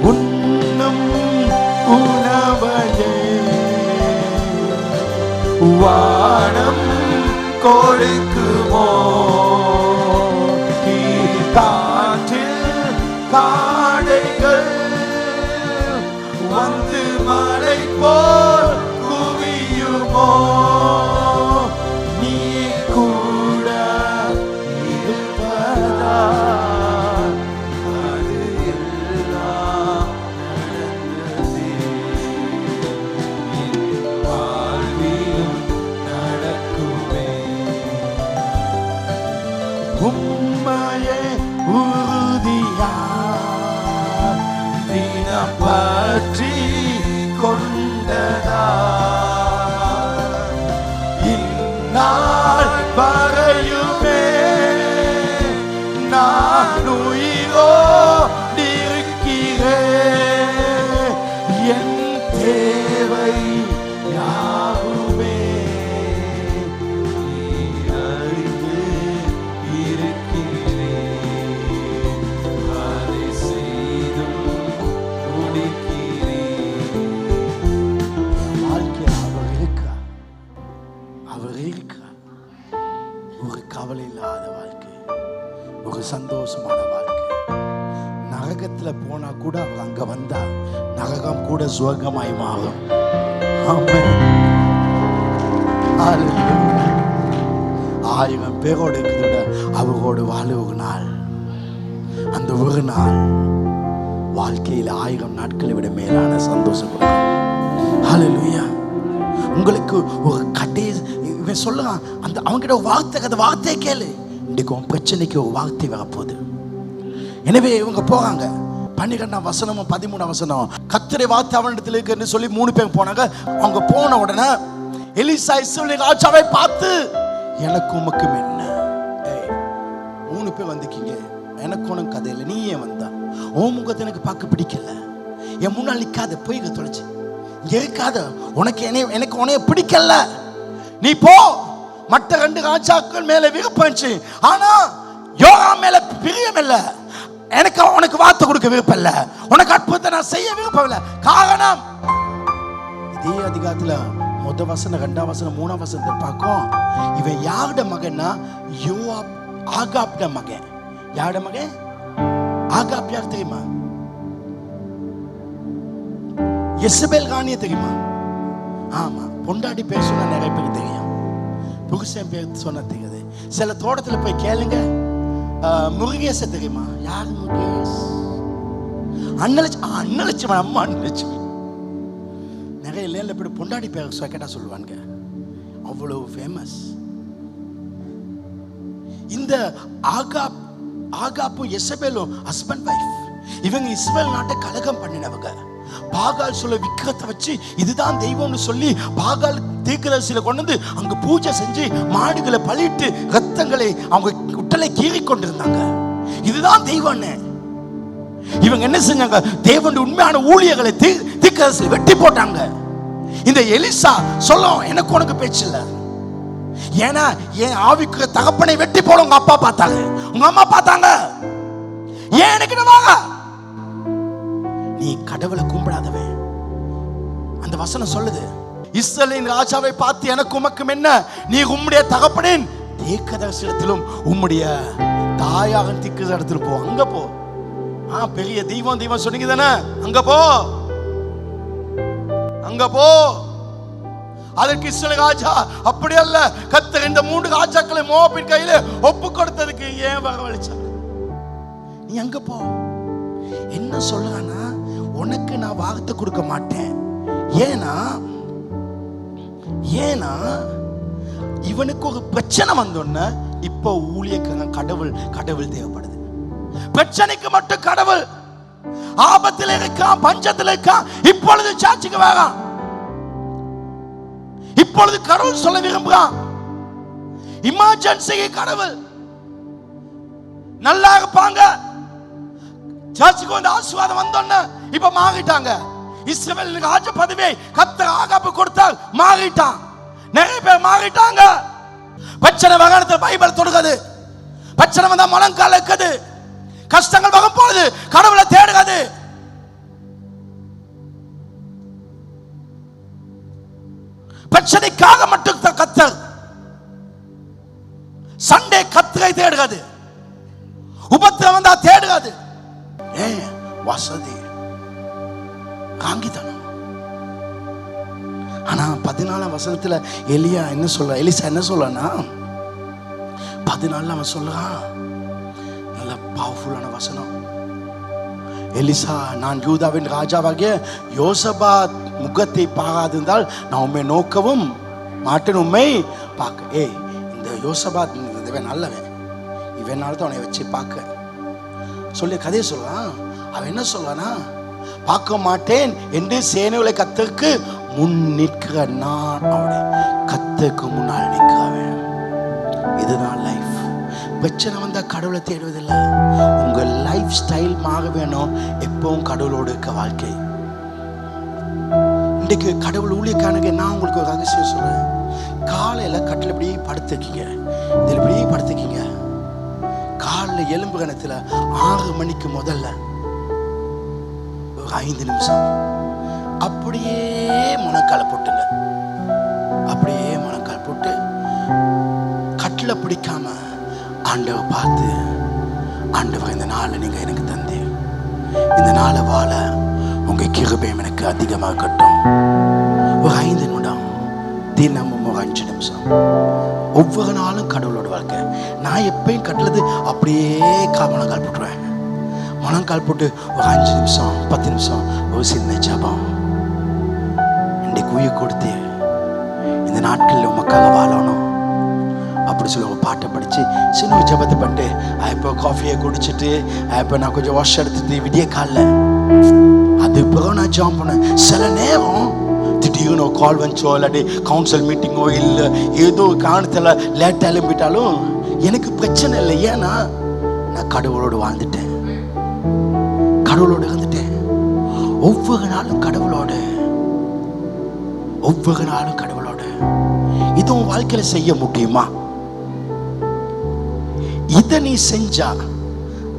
உண்ணும் உணவையே வானம் கொடுக்குமோ? காற்றில் காடைகள் வந்து மழை போல் குவியுமோ? நீ கூட இருப்பதா அது எல்லாம் நடந்ததே. என் வாழ்விலும் நடக்குமே. உம்மையே உறுதியா தினம் பற்றி கொண்டதா இந்நாள் வரையுமே நான் உயிரோடு இருக்கிறேன். என் தேவை யாவுமே நீர் அறிந்து இருக்கிறேன். அதை செய்தும் முடிக்கிறேன். வாழ்க்கையில் அவர் இருக்கிறார். அவர் இருக்கிறார். ஒரு கவலை இல்லாத வாழ்க்கை, ஒரு சந்தோஷமான வாழ்க்கை. நரகத்தில் போனா கூட அவர் அங்க வந்தா நரகம் கூட சுவர்க்கமாய் மாறும். ஆமென். ஹல்லேலூயா. 1000 பேரோடு இருக்கிறத அவரோடு வாழ ஒரு நாள், அந்த ஒரு நாள் வாழ்க்கையில் 1000 நாட்களை விட மேலான சந்தோஷம் கொடுக்கும். ஹல்லேலூயா. உங்களுக்கு ஒரு கடைசி இவன் சொல்லுறான், அந்த அவங்கிட்ட ஒரு வார்த்தை, அந்த வார்த்தையை கேளு. இன்னைக்கு உன் பிரச்சனைக்கு ஒரு வார்த்தை வரப்போகுது. எனவே இவங்க போறாங்க. 12ஆம் வசனமும் 13ஆம் வசனம், கர்த்தருடைய வார்த்தை அவனிடத்தில் இருக்குன்னு சொல்லி 3 பேர் போனாங்க. அவங்க போன உடனே எலிசா இஸ்ரவேலின் ராஜாவை பார்த்து, எனக்கு உமக்கும் என்ன? 3 பேர் வந்துக்கீங்க, எனக்கு உனக்கு கதை இல்லை, நீ ஏன் வந்தா? உன் முகத்தை எனக்கு பார்க்க பிடிக்கல, என் முன்னால் நிற்காத, போய் தொலைச்சு இங்க இருக்காத, எனக்கு உனைய பிடிக்கல, நீ போ. மற்ற 2 ராஜாக்கள் மேல விருப்பம், ஆனா யோராம் மேல பிரியம் இல்ல. எனக்கு உனக்கு வார்த்தை கொடுக்க விருப்பம் இல்ல, உனக்கு அற்புதத்தை நான் செய்ய விருப்பம் இல்ல. காரணம், இதே அதிகாரத்துல 1 வசனம் 2 வசனம் 3 வசனத்தை பார்க்கும். இவன் யாருடைய மகன்னா யோவாப், ஆகாப்ட மகன். யாருடைய மகன்? ஆகாப் யார் தெரியுமா? எசபேல் ராணியை தெரியுமா? ஆமா, பொண்டாடி பேர் சொன்னா நிறைய பேருக்கு தெரியும், புருஷன் பேர் சொன்ன தெரியாது. சில தோட்டத்துல போய் கேளுங்க. முருகேச தெரியுமா? யார் முருகேஷ்? அண்ணலட்சுமி, அம்மா அண்ணலட்சுமி. நிறைய இல்லையில போய் பொண்டாடி பேர் கேட்டா சொல்லுவாங்க, அவ்வளவு ஃபேமஸ். இந்த ஆகாப்பும் எசபேலும் ஹஸ்பண்ட் வைஃப். இவங்க இஸ்ரவேல் நாட்டை கலகம் பண்ணினவங்க. பாகால் சொல்ல விக்கிரத்தை வச்சு இதுதான் தெய்வம்னு சொல்லி பாகால் தீர்க்கதரிசியில கொண்டு வந்து அங்க பூஜை செஞ்சு மாடுகளை பலிட்டு ரத்தங்களை அவங்க உட்டலை கீறி கொண்டிருந்தாங்க. இதுதான் தெய்வம்னு இவங்க என்ன செஞ்சாங்க? தேவனுடைய உண்மையான ஊழியர்களை தீர்க்கதரிசியில வெட்டி போட்டாங்க. இந்த எலிசா சொல்லும், எனக்கு உனக்கு பேச்சு இல்லை. ஏன்னா என் ஆவிக்கு தகப்பனை வெட்டி போட உங்க அப்பா பார்த்தாங்க, உங்க அம்மா பார்த்தாங்க. ஏன் எனக்கு வாங்க, நீ கடவுளை கும்பிடாதவன். அந்த வசனம் சொல்லுது, இஸ்ரவேலின் ராஜாவை பார்த்து, எனக்கு உமக்கும் என்ன? நீ உம்முடைய தகப்பனின் தீர்க்கதரிசனத்திலும் உம்முடைய தாயாக தீர்க்கதரிசனத்தில் போ, அங்க போ. பெரிய தெய்வம் சொன்னீங்க தானே, அங்க போ, அங்க போ. அதற்கு இஸ்ரவேல் ராஜா அப்படி அல்ல, கர்த்தர் இந்த 3 ராஜாக்களை மோவாபின் கையில ஒப்பு கொடுத்ததுக்கு ஏன் வரவழைச்சார்? நீ அங்க போ. என்ன சொல்றானா, உனக்கு நான் வார்த்தை கொடுக்க மாட்டேன். ஏனா இவனுக்கு ஒரு பிரச்சனை வந்தோன்னு இப்ப ஊழியக்காரன் கடவுள் தேவைப்படுது. பிரச்சனைக்கு மட்டும் கடவுள், ஆபத்தில் இருக்கான், பஞ்சத்தில் இருக்கான், இப்பொழுது சாட்சிக்கு வரான், இப்பொழுது கடவுள் சொல்ல விரும்புகிறான். எமர்ஜென்சிக்கு கடவுள் நல்லா இருப்பாங்க. சர்ச்சுக்கு வந்து ஆசீர்வாதம் வந்தோன்னு இப்ப மாறிட்டாங்க. இஸ்ரவேல் ராஜ பதவியை கர்த்தர் ஆகாபு கொடுத்தால் மாறிட்டான். நிறைய பேர் மாறிட்டாங்க. பிரச்சனை வகாணத்தில் பைபிள் தொடுகிறது. பிரச்சனை வந்தா முழங்கால் இருக்குது. கஷ்டங்கள் வரும் பொழுது கடவுளை தேடுகிறது. பிரச்சனைக்காக மட்டும் கர்த்தர் சண்டே கர்த்தரை தேடுகிறது. உபத்திரம் வந்தா தேடுகிறது. வசதி காங்கிதனம். ஆனா 14ஆம் வசனத்துல எலிசா என்ன சொல்றானா, 14 அவன் சொல்றான், நல்ல பவர்ஃபுல்லான வசனம். எலிசா, நான் யூதாவின் ராஜாவாகிய யோசபாத் முகத்தை பாராதிருந்தால் நான் உண்மை நோக்கவும் மாட்டேன், உண்மை பார்க்க. இந்த யோசபாத் இவன் நல்லவன், இவனால தான் அவனை வச்சு பார்க்க சொல்லி கதையை சொல்றான். அவன் என்ன சொல்றானா, பார்க்க மாட்டேன் என்று சேனைகளை கர்த்தருக்கு முன் நிற்கிற நான் அவனை கர்த்தருக்கு முன்னால் நிற்கிறவன். இதுதான் லைஃப். பிரச்சனை வந்தா கடவுளை தேடுவதில்லை. உங்க லைஃப் ஸ்டைல் மாற வேணும். எப்பவும் கடவுளோடு இருக்க வாழ்க்கை. இன்றைக்கு கடவுள் ஊழியக்காரனுக்கு நான் உங்களுக்கு ஒரு ரகசியம் சொல்றேன். காலையில கட்டில் இப்படியே படுத்துக்கீங்க, இதில் இப்படியே படுத்துக்கீங்க. காலையில் எலும்பு கணத்துல 6 மணிக்கு முதல்ல ஒரு 5 நிமிஷம் அப்படியே முழங்கால் போட்டுங்க. அப்படியே முழங்கால் போட்டு கட்டில பிடிக்காம ஆண்டவர் பார்த்து, ஆண்டவர் இந்த நாளை நீங்க எனக்கு தந்து, இந்த நாளை வாழ உங்க கிருபையும் எனக்கு அதிகமாக கட்டும். ஒரு 5 நிமிடம், தினமும் ஒரு 5 நிமிஷம். ஒவ்வொரு நாளும் கடவுளோட வாழ்க்கை. நான் எப்பயும் கட்டுறது அப்படியே முழங்கால் போட்டுருவேன். முழங்கால் போட்டு ஒரு 5 நிமிஷம் 10 நிமிஷம் ஒரு சின்ன ஜபம். இன்றைக்கு உயிர் கொடுத்து இந்த நாட்களில் உமக்காக வாழணும் அப்படி சொல்லி ஒரு பாட்டை படித்து சின்ன ஒரு ஜபத்தை பண்ணிட்டு, இப்போ காஃபியை குடிச்சிட்டு, இப்போ நான் கொஞ்சம் வாஷ் எடுத்துட்டு விடிய காலில் அது பிறகு நான் ஜாம் பண்ணேன். சில நேரம் திடீர்னு ஒரு கால் வந்துச்சோ, இல்லாட்டி கவுன்சில் மீட்டிங்கோ, இல்லை ஏதோ காரணத்தில் லேட்டாக எழும்பிட்டாலும் எனக்கு பிரச்சனை இல்லை. ஏன்னா நான் கடவுளோடு வாழ்ந்துட்டேன், கடவுளோடு இருந்துட்டேன். ஒவ்வொரு நாளும் கடவுளோடு, ஒவ்வொரு நாளும் கடவுளோடு. இது உன் வாழ்க்கையில செய்ய முடியுமா? இதை நீ செஞ்சா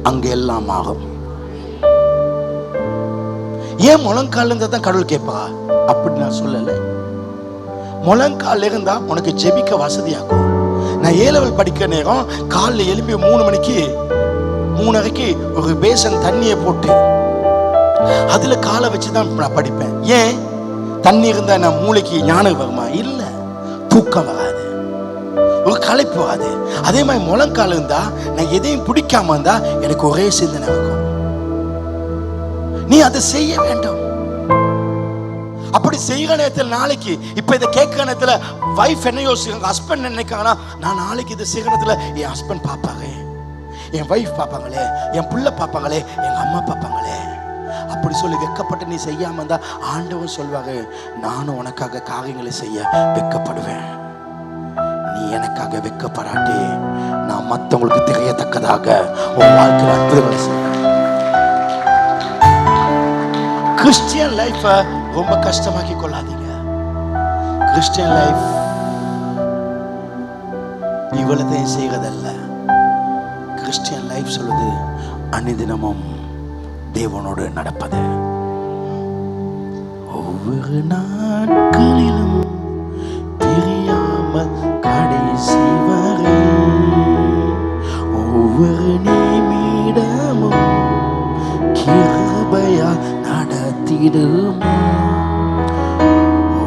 அங்க எல்லாம் ஆகும். ஏன் முழங்கால் இருந்தா தான் கடவுள் கேட்பா? அப்படி நான் சொல்லல. முழங்கால் இருந்தா உனக்கு ஜெபிக்க வசதியாகும். நான் A-level படிக்கிற நேரம் காலைல எழுப்பி 3 மணிக்கு 3:30க்கு ஒரு பேசன் தண்ணியை போட்டு அதுல காலை வச்சுதான் நான் படிப்பேன். ஏன்? தண்ணி இருந்தா நான் மூளைக்கு ஞானம் வருமா? இல்ல, தூக்கம் வராது, ஒரு களைப்பு வராது. அதே மாதிரி முழங்கால் இருந்தா நான் எதையும் பிடிக்காம இருந்தா எனக்கு ஒரே சிந்தனை இருக்கும். நீ அதை செய்ய வேண்டும். அப்படி செய்கிற நேரத்தில் நாளைக்கு இப்ப இதை கேட்கிற நேரத்தில் வைஃப் என்ன யோசிக்கிறாங்க, ஹஸ்பண்ட் நினைக்கிறாங்கன்னா, நான் நாளைக்கு இதை செய்கிற நேரத்தில் என் ஹஸ்பண்ட் பார்ப்பாங்க, என் வைஃப் பார்ப்பாங்களே, என் பிள்ளை பார்ப்பாங்களே, எங்க அம்மா பார்ப்பாங்களே. அப்படி சொல்லி வெக்கப்பட்டு நீ செய்யாம இருந்தா ஆண்டவன் சொல்வாங்க, நானும் உனக்காக காரியங்களை செய்ய வெக்கப்படுவேன். நீ எனக்காக வெக்கப்படாட்டி நான் மற்றவங்களுக்கு தெரியத்தக்கதாக உன் வாழ்க்கையில் அற்புதங்களை செய்வேன். கிறிஸ்டியன் லைஃப் ரொம்ப கஷ்டமாக்கி கொள்ளாதீங்க. கிறிஸ்டியன் லைஃப் இவ்வளத்தையும் செய்வதல்ல. கிறிஸ்டியன் லைஃப் சொல்வது அனுதினமும் தேவனோடு நடப்பது. ஒவ்வொரு நாட்களிலும் தெரியாமல் கடைசி வரை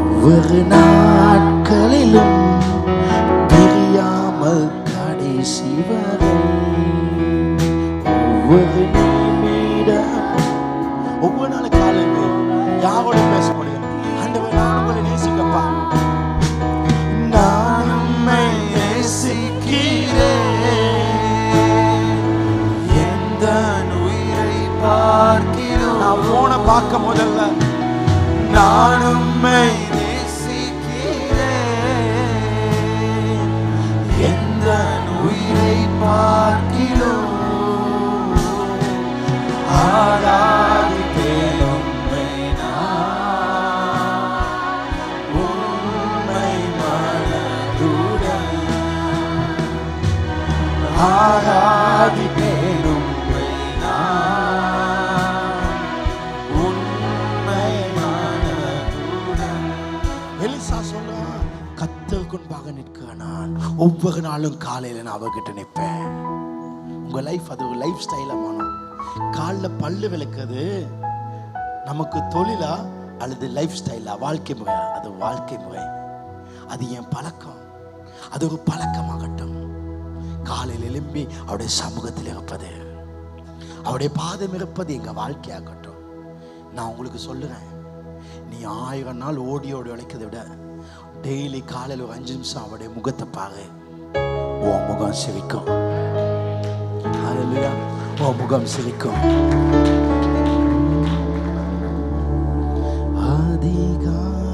ஒவ்வொரு நாட்களிலும் பிரியாமல் கடைசி வரை ஒவ்வொரு நிமிடம் ஒவ்வொரு நாள் காலையில் யாரோட பேச முடியும்? ஆண்டவர் நான் உங்களை நேசிக்கப்பா, நான் உம்மை நேசிக்கிறேன், எந்த உயிரை பார்க்கிறோம். நான் போன பார்க்க முதல்ல நான் உம்மை நேசிக்கிறேன், எந்த உயிரை பார்க்கிறோம். ஆராதிப்பேன் உம்மை நான், உம்மை மனதுடன். ஆராதிப்பேன் உம்மை நான், உம்மை மனதுடன். எலிசா சொல்ல, கர்த்தருக்கு முன்பாக நிற்க நான் ஒவ்வொரு நாளும் காலையில நான் அவர்கிட்ட நிற்பேன். உங்க லைஃப் அது ஒரு லைஃப் ஸ்டைலா மாறும். காலில் பல்லு விளக்குறது நமக்கு தொழிலா அல்லது லைஃப் ஸ்டைலா, வாழ்க்கை முறையா? அது வாழ்க்கை முறை, அது என் பழக்கம். அது ஒரு பழக்கமாகட்டும். காலையில் எழும்பி அவருடைய சமூகத்தில் இருப்பது, அவருடைய பாதம் இருப்பது எங்க வாழ்க்கையாகட்டும். நான் உங்களுக்கு சொல்லுறேன், நீ 1000 நாள் ஓடி உழைக்கிறத விட டெய்லி காலையில் ஒரு 5 நிமிஷம் அவருடைய முகத்தை பாரு, உன் முகம் சிரிக்கும். ஹல்லேலூயா, உன் முகம் சிரிக்கும்.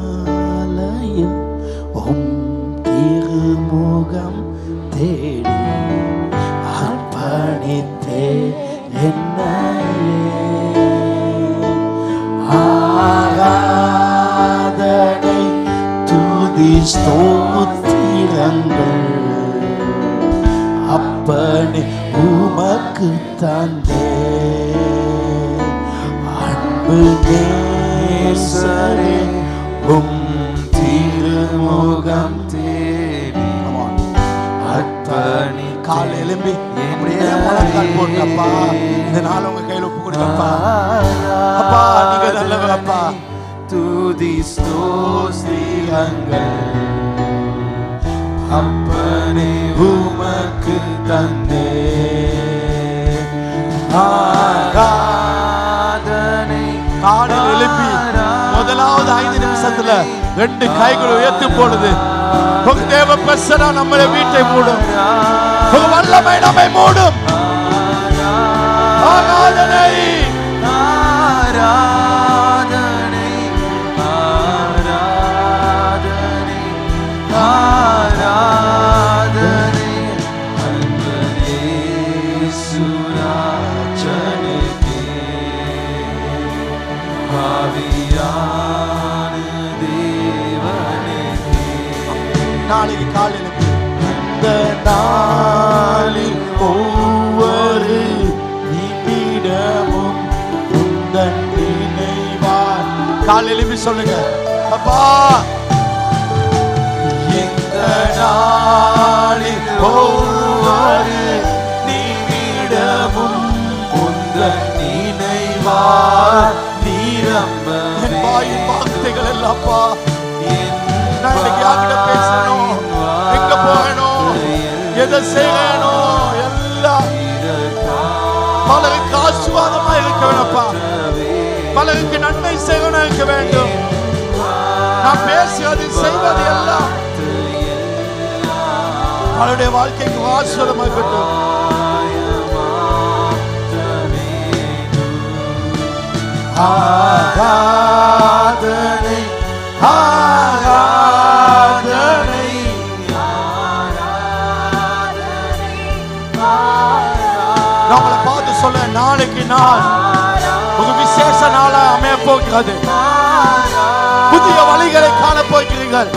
அதிகாலையில் உம் திருமுகம் தேடி அர்ப்பணித்தே என்னையே. ஆராதனை துதி ஸ்தோத்திரங்கள் அப்பனே உமக்கு தந்தே. அன்பு நேசரே உம் திருமுகம் தேடி அர்ப்பணி. காலை எழும்பி அப்படியே முழங்கால் போட்டப்பா, இந்த நாள் உங்க கையில் ஒப்பு கொடுக்கப்பா. அப்பா நீங்க நல்லவர் அப்பா. துதி ஸ்தோத்திரங்கள் அப்பனே உமக்கு தந்தே. ஆராதனை. காலையில் எழுப்பி முதலாவது 5 நிமிஷத்துல 2 கைகளை உயர்த்தும் பொழுது உங்க தேவ பிரசன்னம் நம்மளை வீட்டை மூடும், உங்க வல்லமை நம்மை மூடும். ஆராதனை ஆராதனை ஆராதனை ஆராதனை அன்பரே சுராஜனுக்கே. ஆவியான தேவனுக்கே. நாளைக்கு காலையில் இந்த நாளில் ஒவ்வொரு நிமிடமும் உந்தன் நினைவால். காலையில் சொல்லுங்க, அப்பா இந்த நாளில் ஒவ்வொரு நிமிடமும் உந்தன் நினைவால் நிரம்ப. என் வாயின் வார்த்தைகள் எல்லாப்பா, நான் இன்னைக்கு யார்கிட்ட பேசணும், எங்க போகணும், எதை செய்யணும், எல்லாம் பலருக்கு ஆசீர்வாதமா இருக்க வேணும்ப்பா. பலருக்கு நன்மை செய்யணும் இருக்க வேண்டும். நான் பேசுவது செய்வது எல்லாம் அவருடைய வாழ்க்கைக்கு ஆசீர்வாதமா இருக்கட்டும். ஆராதனை ஆராதனை நான் உங்களை பார்த்து சொல்ல, நாளைக்கு நாள் ஒரு விசேஷ நாளா அமைய போகிறது. புதிய வழிகளை காண போகிறீர்கள்.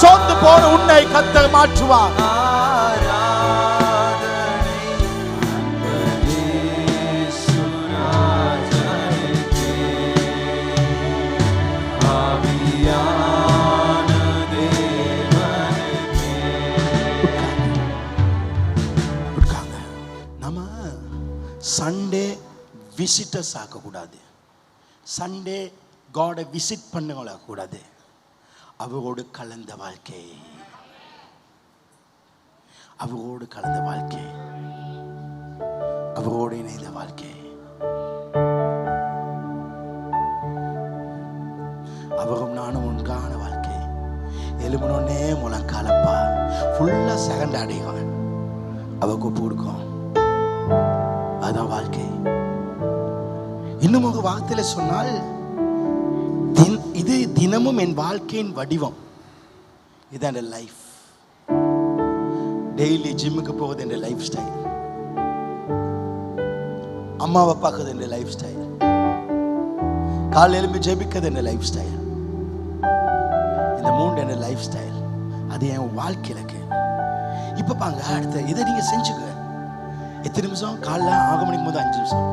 சோர்ந்து போன உன்னை கர்த்தர் மாற்றுவார். சண்டே விசிட்டர்ஸ் ஆக்கக்கூடாது, சண்டே காடை விசிட் பண்ண கூடாது. அவரோடு கலந்த வாழ்க்கை, அவரோடு கலந்த வாழ்க்கை, அவரோடு இணைந்த வாழ்க்கை, அவரும் நானும் ஒன்றான வாழ்க்கை. எலும்புனே முழங்காலப்பா ஃபுல்லா செகண்ட் அடையும் அவ கூப்பு கொடுக்கும். அதான் வாழ்க்கை. இன்னும் ஒரு வார்த்தையில சொன்னால், இது தினமும் என் வாழ்க்கையின் வடிவம். இதான் என் லைஃப். டெய்லி ஜிம்முக்கு போவது என் லைஃப் ஸ்டைல், அம்மாவை பார்க்கறது என் லைஃப் ஸ்டைல், காலையில் எழும்பி ஜெபிக்கிறது என் லைஃப் ஸ்டைல். இந்த மூன்று என் லைஃப் ஸ்டைல். அது என் வாழ்க்கையில இருக்கு. இப்ப பாங்க, அடுத்த இதை நீங்க செஞ்சுக்க. எத்தனை நிமிஷம்? காலைல 6 மணிக்கு போது 5 நிமிஷம்.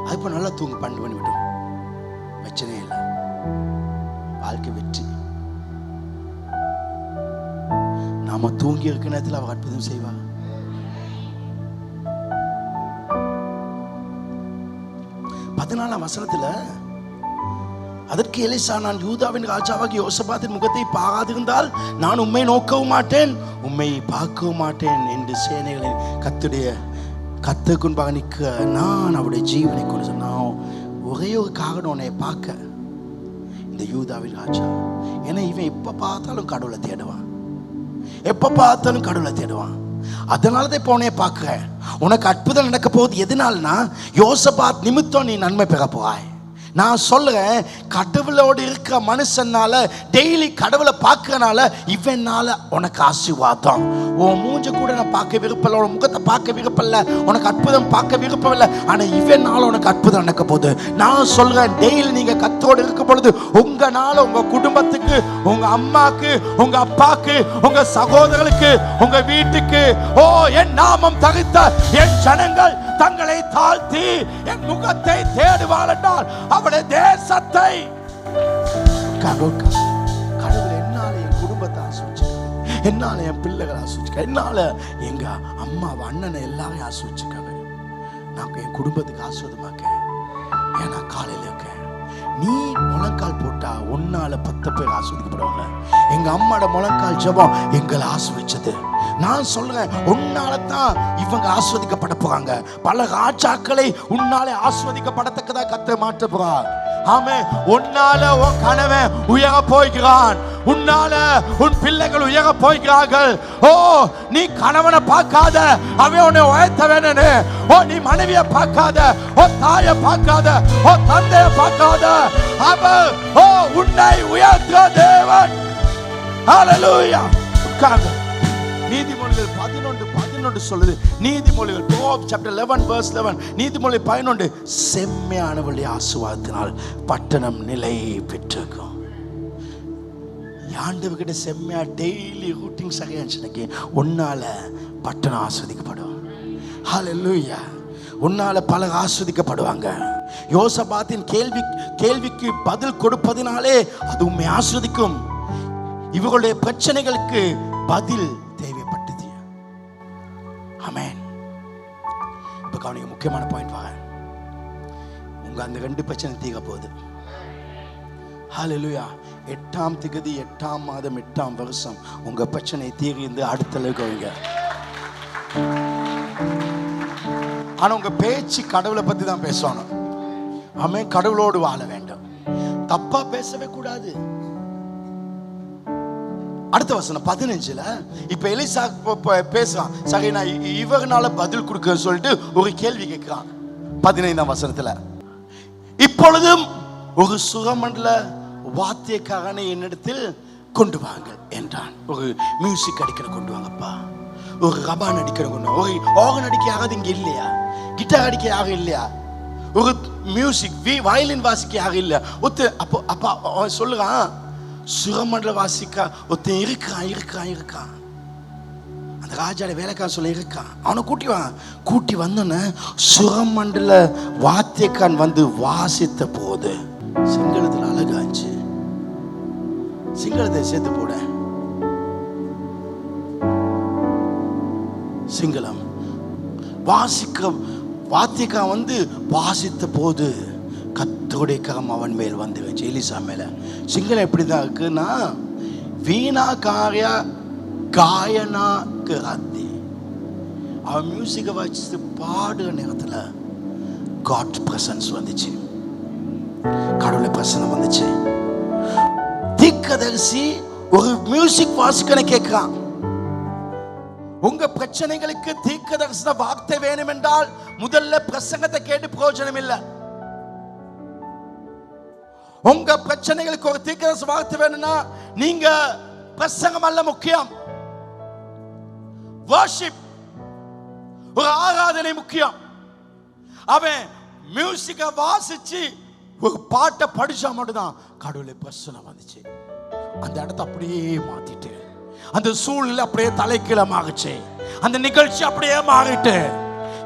அது இப்போ நல்லா தூங்க 12 மணி விடும், பிரச்சனையே இல்லை. வாழ்க்கை வெற்றி. நாம தூங்கி இருக்க நேரத்தில் அவர் அற்புதம் செய்வார். பதினாலாம் வசனத்துல, அதற்கு எலிசா, நான் யூதாவின் ராஜாவாகிய யோசபாத்தின் முகத்தை பாராதிருந்தால் நான் உம்மை நோக்கவும் மாட்டேன், உம்மை பார்க்கவும் மாட்டேன் என்று சேனைகளின் கர்த்தருக்கு முன்பாக நிற்க நான் அவருடைய ஜீவனை கொண்டு சொன்னான். ஒரே ஒரு காரணம், உன்னை பார்க்க. இந்த யூதாவின் ராஜா, ஏன்னா இவன் எப்ப பார்த்தாலும் கடவுளை தேடுவான், எப்ப பார்த்தாலும் கடவுளை தேடுவான். அதனாலதான் இப்ப உன்னைய பார்க்கிறேன். உனக்கு அற்புதம் நடக்க போகுது. எதனால்னா, யோசபாத் நிமித்தம் நீ நன்மை பெற போவாய். நான் சொல்றேன், கடவுளோடு இருக்கிற மனுஷனால, டெய்லி கடவுளை பார்க்கறனால இவனால உனக்கு ஆசீர்வாதம். உன் மூஞ்ச கூட நான் பார்க்க விருப்பம், உன் முகத்தை பார்க்க விருப்பம் இல்லை, உனக்கு அற்புதம் பார்க்க விருப்பம் இல்லை. ஆனா இவனால உனக்கு அற்புதம் நடக்க போகுது. நான் சொல்றேன், டெய்லி நீங்க கத்தோடு இருக்க பொழுது உங்கனால உங்க குடும்பத்துக்கு, உங்க அம்மாக்கு, உங்க அப்பாக்கு, உங்க சகோதரர்களுக்கு, உங்க வீட்டுக்கு, ஓ என் நாமம் தரித்த என் ஜனங்கள் தங்களை தாழ்த்தி என் முகத்தை தேடுவாள் என்றால் அவருடைய தேசத்தை கடவுள் என்னால என் குடும்பத்தை ஆசீர்வதிச்சுக்காரு, என்னால என் பிள்ளைகளை ஆசீர்வதிச்சுக்காரு, என்னால எங்க அம்மாவை அண்ணனை எல்லாரையும் ஆசீர்வதிச்சுக்காரு. நான் என் குடும்பத்துக்கு ஆசீர்வாதமாக்க. ஏன்னா காலையில இருக்க நீ முழங்கால் போட்டா உன்னால 10 பேர் ஆசீர்வதிக்கப்படுவாங்க. எங்க அம்மாட முழங்கால் ஜெபம் எங்களை ஆசீர்வதிச்சது. நான் சொல்றேன், உன்னால தான் இவங்க ஆஸ்வதிக்கப்பட போறாங்க. பல ராஜாக்களை உன்னாலே ஆஸ்வதிக்கப்படத்தக்கதா கர்த்தர் மாற்ற போறார். ஆமே, உன்னால உன் கணவன் உயர போகிறான், உன்னால உன் பிள்ளைகள் உயர போகிறார்கள். ஓ நீ கணவனை பார்க்காத, அவன் உன்னை உயர்த்த வேணும்னு. ஓ நீ மனைவியை பார்க்காத, ஓ தாயை பார்க்காத, ஓ தந்தையை பார்க்காத, அவர் ஓ உன்னை உயர்த்த தேவன். ஹல்லேலூயா. உட்கார்ந்து. நீதிமொழிகள் 11:11 சொல்லுது. நீதிமொழிகள் Proverbs chapter 11 verse 11. நீதிமொழி 11, செம்மையானவளுடைய ஆசீர்வாதத்தினால் பட்டணம் நிலை பெற்றிருக்கும். ஆண்டவர்கிட்ட செம்மையா டெய்லி ரூட்டிங் சரியாச்சுனக்கு உன்னால பட்டணம் ஆஸ்வதிக்கப்படும். ஹல்லேலூயா. உன்னால பலர் ஆஸ்வதிக்கப்படுவாங்க. யோசபாத்தின் கேள்விக்கு பதில் கொடுப்பதினாலே அது உண்மை ஆஸ்வதிக்கும். இவர்களுடைய பிரச்சனைகளுக்கு பதில் தேவைப்பட்டது. ஆமென். இப்ப கவனிங்க, முக்கியமான பாயிண்ட் வாங்க. உங்க அந்த 2 பிரச்சனை தீர போகுது. ஹல்லேலூயா. 8ஆம் திகதி 8ஆம் மாதம் 8ஆம் வருஷம் உங்க பிரச்சனை தீர்ந்து அடுத்த அளவுக்கு வைங்க. ஆனா உங்க பேச்சு கடவுளை பத்தி தான் பேசணும். ஆமென். கடவுளோடு வாழ வேண்டும். தப்பா பேசவே கூடாது. அடுத்த வசனம் 15ல இப்ப எலிசா பேசுறான். சரி, நான் இவர்னால பதில் கொடுக்க சொல்லிட்டு ஒரு கேள்வி கேட்கிறான். 15ஆம் வசனத்துல, இப்பொழுதும் ஒரு சுரமண்டல வாத்தியக்காரனை என்னிடத்தில் கொண்டு வாங்க என்றான். ஒரு மியூசிக் அடிக்கிற கொண்டு வாங்கப்பா, ஒரு ரபான் அடிக்கிற கொண்டு வாங்க. ஒரு ஆர்கன் அடிக்க யாராவது இங்க இல்லையா? கிட்டார் அடிக்க யாரும் இல்லையா? ஒரு மியூசிக் வயலின் வாசிக்க யாரும் இல்லையா? அப்ப சொல்லுறான், சுரமண்டல வாசிக்கா ஒருத்தன் இருக்கான். அந்த ராஜாட வேலைக்காரன் சொல்ல இருக்கான். அவனை கூட்டி வந்தோன்னு சுரமண்டல வாத்தியக்காரன் வந்து வாசித்த போது சிங்களத்தில் அழகாச்சு. சிங்களத்தை சேர்த்து போட. சிங்களம் வாத்தியக்காரன் வந்து வாசித்த போது கர்த்தருடைய கரம் அவன் மேல் வந்துருச்சு, எலிசா மேல. சிங்களம் எப்படிதான் இருக்குன்னா, வீணா காரிய காயனா கராத்தி. அவன் மியூசிக்கை வச்சு பாடுற நேரத்தில் காட் பிரசன்ஸ் வந்துச்சு, கடவுளை பிரசனம் வந்துச்சு. தீர்க்கதரிசி ஒரு மியூசிக் வாசிக்கனை கேட்கிறான். உங்க பிரச்சனைகளுக்கு தீர்க்கதரிசன வார்த்தை வேணும் என்றால் முதல்ல பிரசங்கத்தை கேட்டு பிரயோஜனம் இல்லை. உங்க பிரச்சனைகளுக்கு ஒரு தீர்க்கதரிசன வார்த்தை வேணும்னா நீங்க பிரசங்கம் அல்ல முக்கியம், வர்ஷிப், ஒரு ஆராதனை முக்கியம். அவன் மியூசிக்கை வாசிச்சு ஒரு பாட்டை படிச்சா மட்டும்தான் கடவுளை பிரசனம் வந்துச்சு. அந்த இடத்தை அப்படியே மாத்திட்டு, அந்த சூழ்நிலை அப்படியே தலைக்கீழமாகச்சு, அந்த நிகழ்ச்சி அப்படியே மாறிட்டு.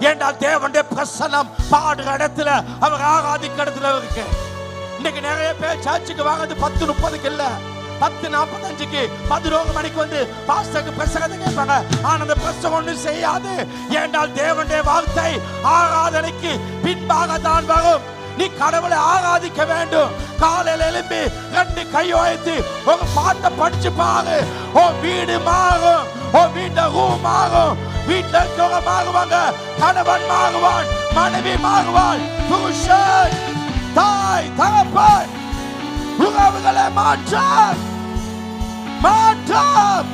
ஏண்டா தேவனுடைய பிரசனம் பாடுற இடத்துல, அவர் ஆராதிக்கிற இடத்துல இருக்கு. இன்னைக்கு நிறைய பேர் சர்ச்சுக்கு வாங்க 10:30 இல்ல 10:45 11 மணிக்கு வந்து பாஸ்டருக்கு பிரசங்கத்தை கேட்பாங்க. ஆனா அந்த பிரசங்கம் ஒன்றும் செய்யாது. ஏண்டால் தேவனுடைய வார்த்தை ஆராதனைக்கு பின்பாக தான் வரும். நீ கடவுளை ஆராதிக்க வேண்டும். காலையில் எழுப்பி 2 கையெழுத்து ஒரு பாட்டை படிச்சு பாரு. ஓ வீடு மாறும், ஓ வீட்டை ரூம் மாறும், வீட்டில் இருக்கிறவங்க மாறுவாங்க, கணவன் மாறுவான், மனைவி மாறுவாள், புருஷன், தாய், தகப்பன், உறவுகளை மாற்றம் மாற்றம்.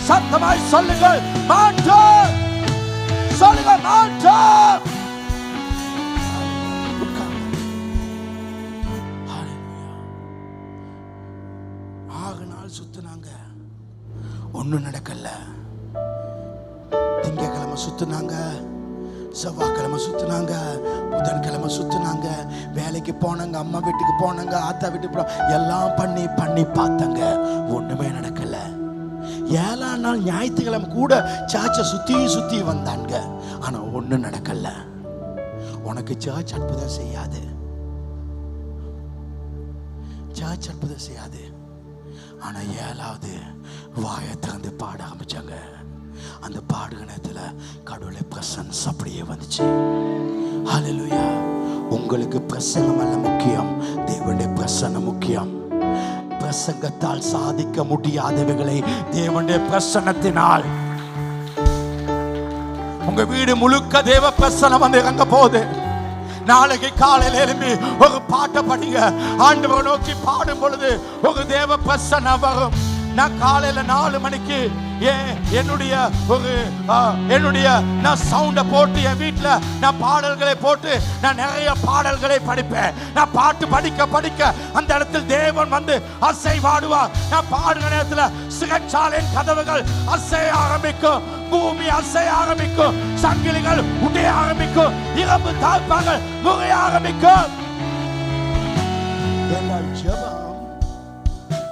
சத்தமாய் சொல்லுங்கள், மாற்றம் சொல்லுங்க, மாற்றம். சுத்துனாங்க, ஒன்னும் நடக்கல. திங்கக்கிழமை சுத்துனாங்க, செவ்வாய்க்கிழமை சுத்துனாங்க, புதன்கிழமை சுத்துனாங்க, வேலைக்கு போனாங்க, அம்மா வீட்டுக்கு போனாங்க, ஆத்தா வீட்டுக்கு எல்லாம் பண்ணி பண்ணி பார்த்தாங்க, ஒண்ணுமே நடக்கல. 7ஆம் நாள் ஞாயிற்றுக்கிழமை கூட சாச்சை சுத்தி சுத்தி வந்தாங்க, ஆனா ஒண்ணும் நடக்கல. உனக்கு சர்ச் அற்புதம் செய்யாது, சர்ச் அற்புதம் செய்யாது. ஆனா 7வது வாயை திறந்து பாட ஆரம்பிச்சாங்க. அந்த பாடுகணத்துல கடவுளை பிரசன்ஸ் அப்படியே வந்துச்சு. ஹல்லேலூயா. உங்களுக்கு பிரசன்னம் அல்ல முக்கியம், தேவனுடைய பிரசன்னம் முக்கியம். பிரசங்கத்தால் சாதிக்க முடியாதவைகளை தேவனுடைய பிரசன்னத்தினால், உங்க வீடு முழுக்க தேவ பிரசன்னம் வந்து இறங்க போகுது. நாளைக்கு காலையில் எழுப்பி ஒரு பாட்டை படிங்க, ஆண்டவரை நோக்கி பாடும் பொழுது ஒரு தேவ பிரசன்னம் வரும். நான் காலையில 4 மணிக்கு என்னுடைய நான் சவுண்டை போட்டு என் வீட்டில் நான் பாடல்களை போட்டு நான் நிறைய பாடல்களை படிப்பேன். நான் பாட்டு படிக்க படிக்க அந்த இடத்தில் தேவன் வந்து அசைவாடுவார். நான் பாடுகிற நேரத்தில் சிறைச்சாலையின் கதவுகள் அசைய ஆரம்பிக்கும், பூமி அசைய ஆரம்பிக்கும், சங்கிலிகள் உடைய ஆரம்பிக்கும், இரவு தாழ்பாங்கள் முறைய ஆரம்பிக்கும். ஜெபம்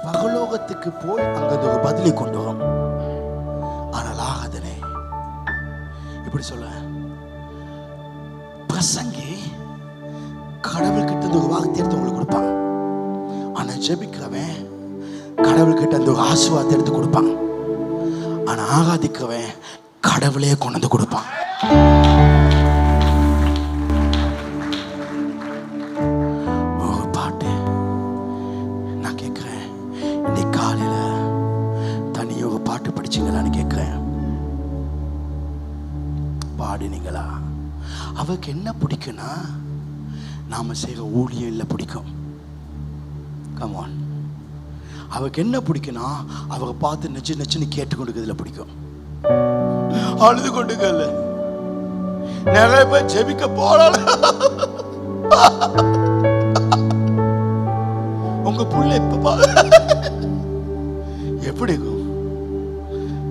பரலோகத்துக்கு போய் அங்க ஒரு பதிலை கொண்டு வரும். ஆனால் ஆராதனை இப்படி சொல்ல, பிரசங்கி கடவுள்கிட்ட ஒரு வார்த்தை எடுத்து உங்களுக்கு கொடுப்பான். ஆனா ஜெபிக்கிறவன் கடவுள்கிட்ட அந்த ஒரு ஆசீர்வாதத்தை எடுத்து கொடுப்பான். ஆனா ஆராதிக்கிறவன் கடவுளே கொண்டு வந்து கொடுப்பான். ஒரு பாட்டு நான் கேட்கிறேன், இன்னைக்கு காலையில தனியாக ஒரு பாட்டு படிச்சீங்களான்னு கேட்கிறேன். பாடினீங்களா? அவருக்கு என்ன பிடிக்கும்னா நாம செய்கிற ஊழியம் இல்லை பிடிக்கும். கமான். அவருக்கு என்ன பிடிக்கும்னா அவரை பார்த்து நச்சு நச்சுன்னு கேட்டு கொண்டுக்கிறதுல பிடிக்கும். அழுது கொண்டுக்கல. நிறைய பேர் ஜெபிக்க போறாங்க. உங்க புள்ள எப்ப எப்படி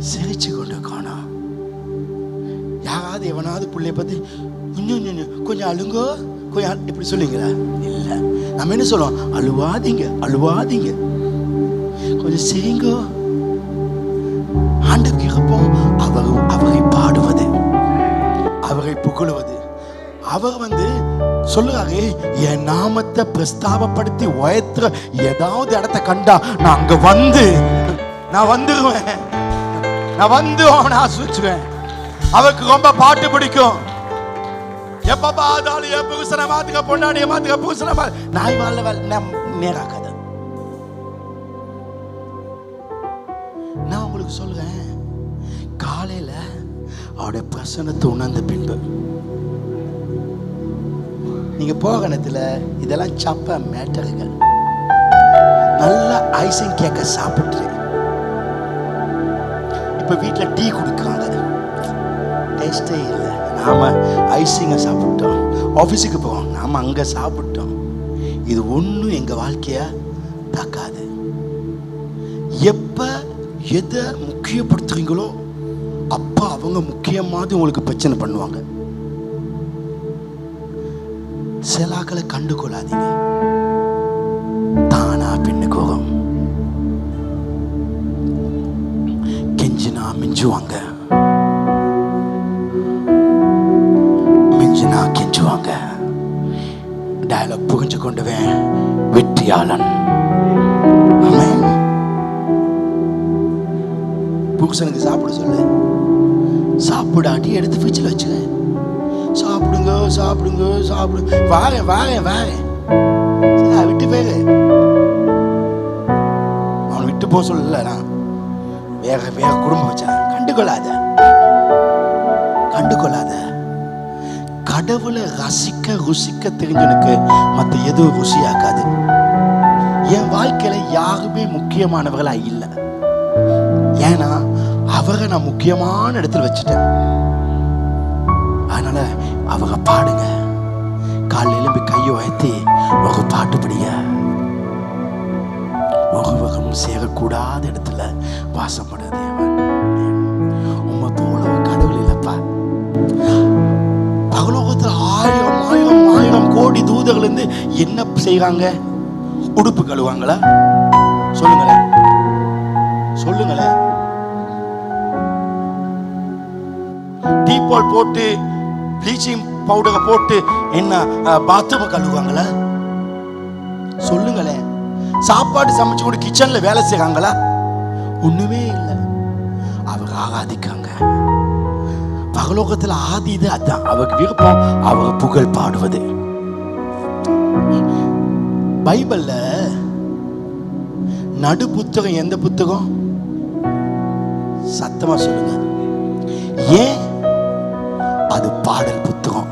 சிரிச்சு கொண்டு காணோம். யாராவது எவனாவது பிள்ளைய பத்தி கொஞ்சம் அழுங்கோ கொஞ்சம் இப்படி சொல்லுங்களா? இல்ல, நம்ம என்ன சொல்லுவோம்? அழுவாதீங்க அழுவாதீங்க, கொஞ்சம் சிரிங்கோ. ஆண்டவருக்கு இருப்போம். அவரை பாடுவது, அவரை புகழுவது. அவர் சொல்லுறாரு, என் நாமத்தை பிரஸ்தாபப்படுத்தி உயர்த்துற ஏதாவது இடத்தை கண்டா நான் அங்க நான் வந்துருவேன், நான் வந்து அவனை ஆசிரிச்சுவேன். அவருக்கு ரொம்ப பாட்டு பிடிக்கும். எப்ப பார்த்தாலும் என் புருஷனை மாத்துக்க, பொண்டாடிய மாத்துக்க, புருஷனை நாய் வாழ நேராக்காத. நான் உங்களுக்கு சொல்றேன், காலையில அவருடைய பிரசன்னத்தை உணர்ந்த பின்பு நீங்க போகணத்துல இதெல்லாம் சப்ப மேட்டர்கள் நல்ல ஐசிங் கேக்க சாப்பிட்டு இப்ப வீட்டுல டீ குடிக்கிறாங்க, டேஸ்டே இல்லை. நாம ஐசிங்க சாப்பிட்டோம், ஆபீஸுக்கு போவோம், நாம அங்க சாப்பிட்டோம். இது ஒண்ணும் எங்க வாழ்க்கைய தாக்காது. எப்ப எதை முக்கியப்படுத்துறீங்களோ அப்ப அவங்க முக்கியமாக உங்களுக்கு பிரச்சனை பண்ணுவாங்க. சிலாக்களை கண்டுகொள்ளாதீங்க, தானா பின்னுக்கு வரும். கெஞ்சினா மிஞ்சுவாங்க, மிஞ்சினா கெஞ்சுவாங்க. டயலாக் புரிஞ்சு கொண்டுவேன் வெற்றியாளன். புருஷனுக்கு சாப்பிட சொல்லு, சாப்பிடாட்டி எடுத்து ஃப்ரிட்ஜில் வச்சுக்க. சாப்பிடுங்க சாப்பிடுங்க சாப்பிடுங்க, வாங்க வாங்க வாங்க, விட்டு போயிரு. அவனை விட்டு போக சொல்லல, நான் வேக வேக குடும்பம் வச்சேன். கண்டுகொள்ளாத, கண்டுகொள்ளாத. கடவுளை ரசிக்க ருசிக்க தெரிஞ்சனுக்கு மற்ற எதுவும் ருசியாக்காது. என் வாழ்க்கையில யாருமே முக்கியமானவர்களா இல்லை. ஏன்னா அவரை நான் முக்கியமான இடத்துல வச்சுட்டேன். அதனால அவங்க பாடுங்க, காலையில் எழும்பி கையை உயர்த்தி ஒரு பாட்டு படிய. ஒருவரும் சேரக்கூடாத இடத்துல வாசப்பட தேவன். உண்மை போல கடவுள் இல்லப்பா. பகலோகத்தில் 1000 கோடி தூதர்கள் இருந்து என்ன செய்யறாங்க? உடுப்பு கழுவாங்களா? சொல்லுங்களேன், சொல்லுங்களேன். டீபால் போட்டு ப்ளீச்சிங் பவுடரை போட்டு என்ன பாத்ரூம் கழுவுவாங்களா? சொல்லுங்களேன். சாப்பாடு சமைச்சு கூட கிச்சன்ல வேலை செய்றாங்களா? ஒண்ணுமே இல்லை. அவர் ஆராதிக்காங்க. பகலோகத்தில் ஆதி இது அதான். அவருக்கு விருப்பம் அவர் புகழ் பாடுவது. பைபிள்ல நடு புத்தகம் எந்த புத்தகம்? சத்தமா சொல்லுங்க. ஏன்? அது பாடல் புத்தகம்.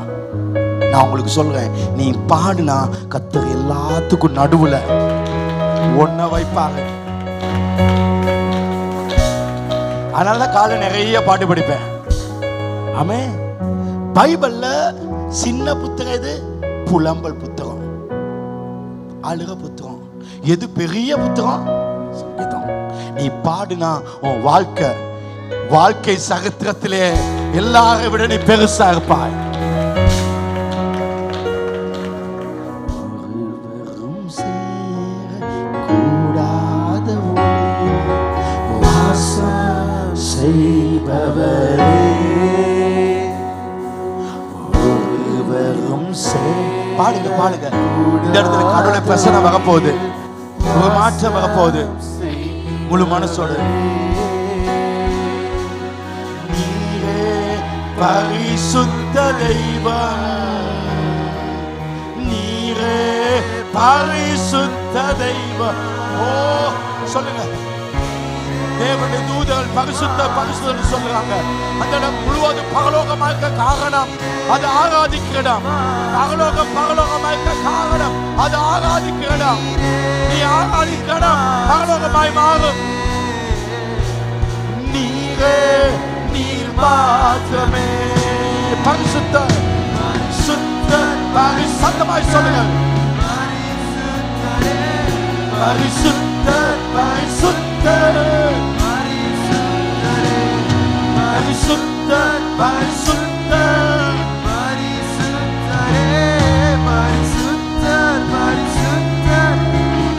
நான் உங்களுக்கு சொல்றேன், நீ பாடுனா கர்த்தர் எல்லாத்துக்கும் நடுவுல ஒன்ன வைப்பாங்க. அதனாலதான் காலை நிறைய பாட்டு படிப்பேன். ஆமே. பைபிள்ல சின்ன புத்தகம் எது? புலம்பல் புத்தகம், அழுக புத்தகம். எது பெரிய புத்தகம்? நீ பாடுனா உன் வாழ்க்கை சரித்திரத்திலே எல்லாரை விட நீ பெருசா இருப்பாய். ஒருவரும் சேரக்கூடாத வாசம் செய்பவரே, ஒருவரும் பாடுங்க பாடுங்க. இந்த இடத்துல கடவுளை பிரசன்னம் வரப்போகுது, ஒரு மாற்றம் வரப்போகுது. முழு மனசோடு பரிசுத்த தெய்வம், நீரே பரிசுத்த தெய்வம். ஓ சொல்லுங்க. தேவனுடைய தூதர்கள் பரிசுத்த பரிசுத்த சொல்லுறாங்க. அந்த இடம் முழுவதும் பரலோகமா இருக்க காரணம் அது ஆராதிக்கிற இடம். பரலோகமா இருக்க காரணம் அது ஆராதிக்கிற இடம். நீ ஆராதிக்கிற இடம் பரலோகமாய் மாறும். நீரே நீர் மாத்திரமே பரிசுத்த சுத்த பரிசுத்தமாய் சொல்லுங்க. பரிசுத்த பரிசுத்த பரிசுத்த பரிசுத்த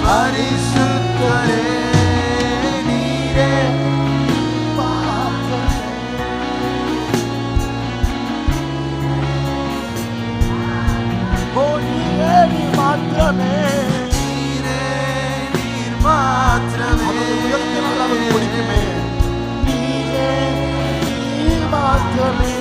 பரிசுத்தரே நீரே மாத்திரமே நீர் மாத்திரமே பிடிக்குமே. நீர் மாத்திரமே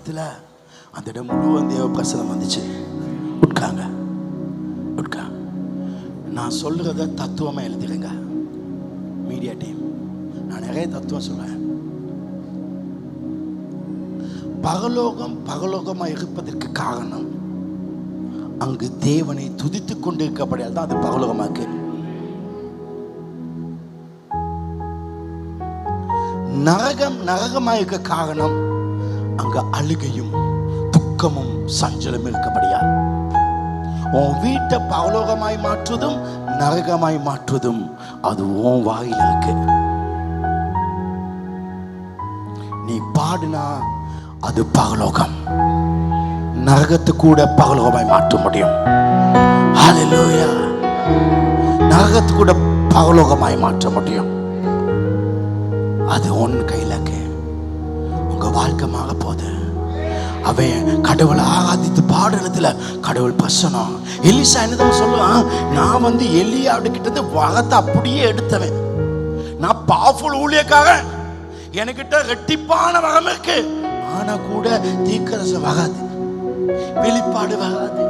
இடத்துல அந்த இடம் முழுவதும் தேவ பிரசனம் வந்துச்சு. உட்காங்க. நான் சொல்லுறத தத்துவமா எழுதிடுங்க. மீடியா டீம், நான் நிறைய தத்துவம் சொல்றேன். பரலோகமா இருப்பதற்கு காரணம் அங்கு தேவனை துதித்துக் கொண்டு இருக்கப்படியால் தான் அது பரலோகமாக்கு. நரகமா இருக்க காரணம் அங்க அழுகையும் துக்கமும் சஞ்சலம் இருக்கப்படியால். உன் வீட்டை பரலோகமாய் மாற்றுவதும் நரகமாய் மாற்றுவதும் அது உன் வாயில இருக்கு. நீ பாடினா அது பரலோகம், நரகத்தை கூட பரலோகமாய் மாற்ற முடியும். ஹல்லேலூயா. நரகத்தை கூட பரலோகமாய் மாற்ற முடியும். அது உன் கையில இருக்கு. உங்க வாழ்க்கை மாற போகுது. அவன் கடவுளை ஆராதித்து பாடுறதுல கடவுள் பிரசனம். எலிசா என்னதான் சொல்லுவான், நான் எலியாவுடைய கிட்ட வரத்தை அப்படியே எடுத்தவன். நான் பவர்ஃபுல் ஊழியக்காரன், என்கிட்ட ரெட்டிப்பான வரம் இருக்கு. ஆனா கூட தீர்க்கதரிசனம் வராது, வெளிப்பாடு வராது.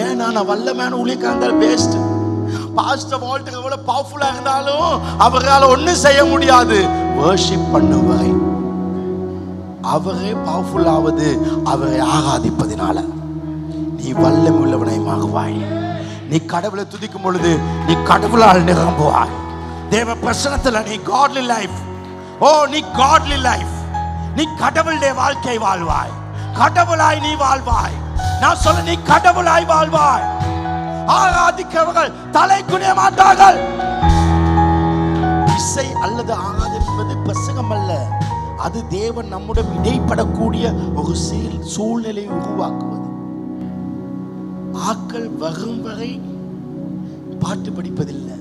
ஏன்னா நான் வல்லமையான ஊழியக்காரன் வேஸ்ட். பாஸ்டர் வால்டர் எவ்வளவு பவர்ஃபுல்லா இருந்தாலும் அவரால் ஒன்னும் செய்ய முடியாது. வர்ஷிப் பண்ணுவரை அவரே பவர்ஃபுல் ஆவது அவரை ஆராதிப்பதினால. நீ வல்லமை உள்ளவனை மாறுவாய். நீ கடவுளை துதிக்கும் பொழுது நீ கடவுளால் நிரம்புவாய். தேவ பிரசன்னத்துல நீ காட்லி லைஃப். நீ காட்லி லைஃப். நீ கடவுளுடைய வாழ்க்கை வாழ்வாய். கடவுளாய் நீ வாழ்வாய். நான் சொல்ல, நீ கடவுளாய் வாழ்வாய். ஆராதிக்கிறவர்கள் தலை குனிய மாட்டார்கள். இசை அல்லது ஆராதிப்பது பிரசங்கம் அல்ல, அது தேவன் நம்முடன் இடைப்படக்கூடிய ஒரு சூழ்நிலையை உருவாக்குவது. ஆக்கள் வரும் வரை பாட்டு படிப்பதில்லை,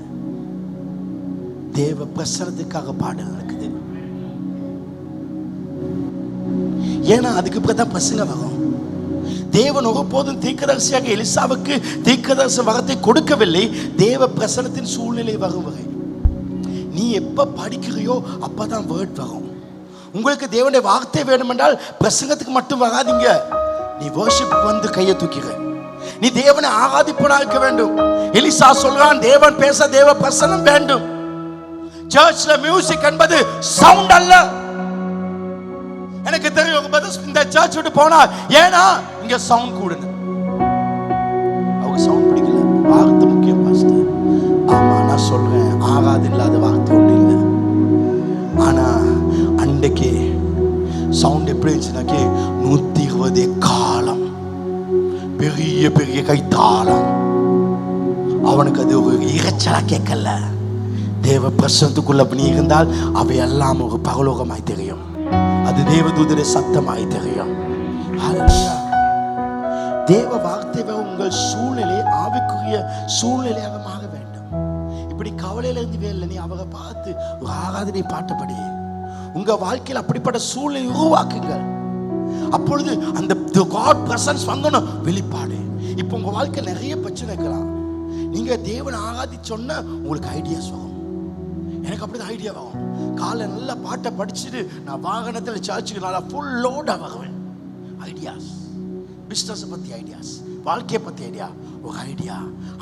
தேவ பிரசனத்துக்காக பாட நடக்குது. ஏன்னா அதுக்கு பிறகு பிரசங்கம் வரும். தேவன் ஒருபோதும் தீர்க்கதரிசியாக எலிசாவுக்கு தீர்க்கதரிசி வரத்தை கொடுக்கவில்லை, தேவ பிரசனத்தின் சூழ்நிலை வரும் வரை. நீ எப்ப படிக்கிறியோ அப்பதான் வேர்ட் வரும். உங்களுக்கு தேவனுடைய வார்த்தை வேணும் என்றால் பிரசங்கத்துக்கு மட்டும் வராதீங்க. நீ வர்ஷிப்புக்கு கையை தூக்கிற. நீ தேவனை ஆராதிப்பனா இருக்க வேண்டும். எலிசா சொல்றான், தேவன் பேச தேவ பிரசனம் வேண்டும். சர்ச்ல மியூசிக் என்பது சவுண்ட் அல்ல. எனக்கு தெரியும் இந்த சர்ச் விட்டு போனா, ஏன்னா இங்க சவுண்ட் கூடுது. அவங்க சவுண்ட் பிடிக்கல, வார்த்தை முக்கியம் பாஸ்டர். ஆமா, நான் சொல்றேன், ஆகாது இல்லாத வார்த்தை ஒண்ணு இல்லை. ஆனா அன்றைக்கு சவுண்ட் எப்படி இருந்துச்சுனாக்கே 120 காலம், பெரிய பெரிய கைத்தாளம். அவனுக்கு அது ஒரு இறைச்சலா கேட்கல. தேவ பிரசனத்துக்குள்ள நீ இருந்தால் அவை எல்லாம் ஒரு பரலோகமாய் தெரியும். அது தேவதூதருடைய சத்தமாய் தெரியும். தேவ வார்த்தை உங்கள் சூழ்நிலை ஆவிக்குரிய சூழ்நிலையாக மாற வேண்டும். இப்படி கவலையில இருந்து வேலை நீ அவரை பார்த்து ஒரு ஆராதனை பாட்டுப்படி உங்க வாழ்க்கையில் அப்படிப்பட்ட சூழ்நிலை உருவாக்குங்க. அப்பொழுது அந்த God presence வந்தோம் வெளிப்பாடு. இப்போ உங்க வாழ்க்கையில் நிறைய பிரச்சனை இருக்கலாம். நீங்க தேவனை ஆராதி சொன்ன உங்களுக்கு ஐடியாஸ் வரும். எனக்கு அப்படிதான் ஐடியா வரும். காலை நல்லா பாட்டை படிச்சுட்டு நான் வாகனத்தில் சர்ச்சுக்கு நல்லா ஃபுல் லோடாக வருவேன். ஐடியாஸ், பிஸ்னஸ் பற்றி ஐடியாஸ், வாழ்க்கையை பற்றி ஐடியா, ஒரு ஐடியா.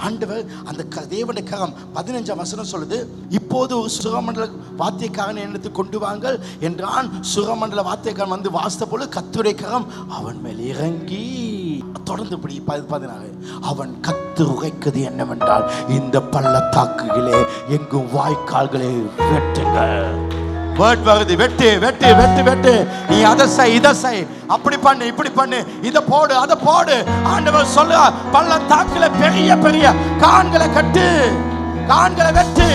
ஆண்டவர் அந்த தேவனுடைய கரம் 15ஆம் வசனம் சொல்லுது, இப்போது ஒரு சுரமண்டல வாத்தியக்காரன் என்னத்தை கொண்டு வாங்கள் என்றான். சுரமண்டல வாத்தியக்காரன் வந்து வாசித்த போல கர்த்தருடைய கரம் அவன் மேல் இறங்கி, தொடர்ந்து இப்படி 14, அவன் கத்து உரைக்குது என்னவென்றால், இந்த பள்ளத்தாக்குகளே எங்கும் வாய்க்கால்களே வெட்டுங்கள். வேர்ட் வருது, வெட்டு வெட்டு வெட்டு வெட்டு. நீ அதை செய், இதை செய், அப்படி பண்ணு, இப்படி பண்ணு, இதை போடு, அதை போடு. ஆண்டவர் சொல்ல, பள்ளத்தாக்குல பெரிய பெரிய கான்களை கட்டு, கான்களை வெட்டு.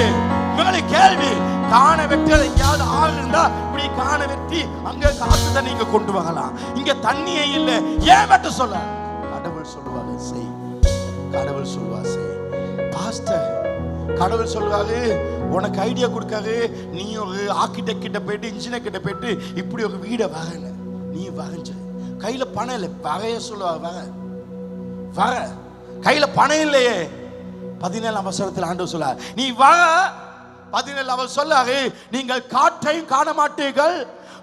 உங்களை கேள்வி, காண வெட்டுறது எங்கேயாவது ஆறு இருந்தா இப்படி காண வெட்டி அங்க காத்து தண்ணி இங்க கொண்டு வரலாம். இங்க தண்ணியே இல்லை, ஏன் வெட்ட சொல்ல? கடவுள் சொல்லுவாங்க செய், கடவுள் சொல்லுவா செய். பாஸ்டர் கடவுள் சொல்லுவாரு, உனக்கு ஐடியா கொடுக்காரு, நீ ஒரு ஆர்கிடெக்ட் கிட்ட போயிட்டு, இன்ஜினியர் கிட்ட போயிட்டு இப்படி ஒரு வீடை வரைன, நீ வரைஞ்ச. கையில பணம் இல்லை, வரைய சொல்லுவாங்க, வர வர கையில பணம் இல்லையே. 17ஆம் வசனத்தில் ஆண்டவர் சொல்ல, நீ வர. 17 அவர் சொல்லாரு, நீங்கள் காற்றையும் காண மாட்டீர்கள்,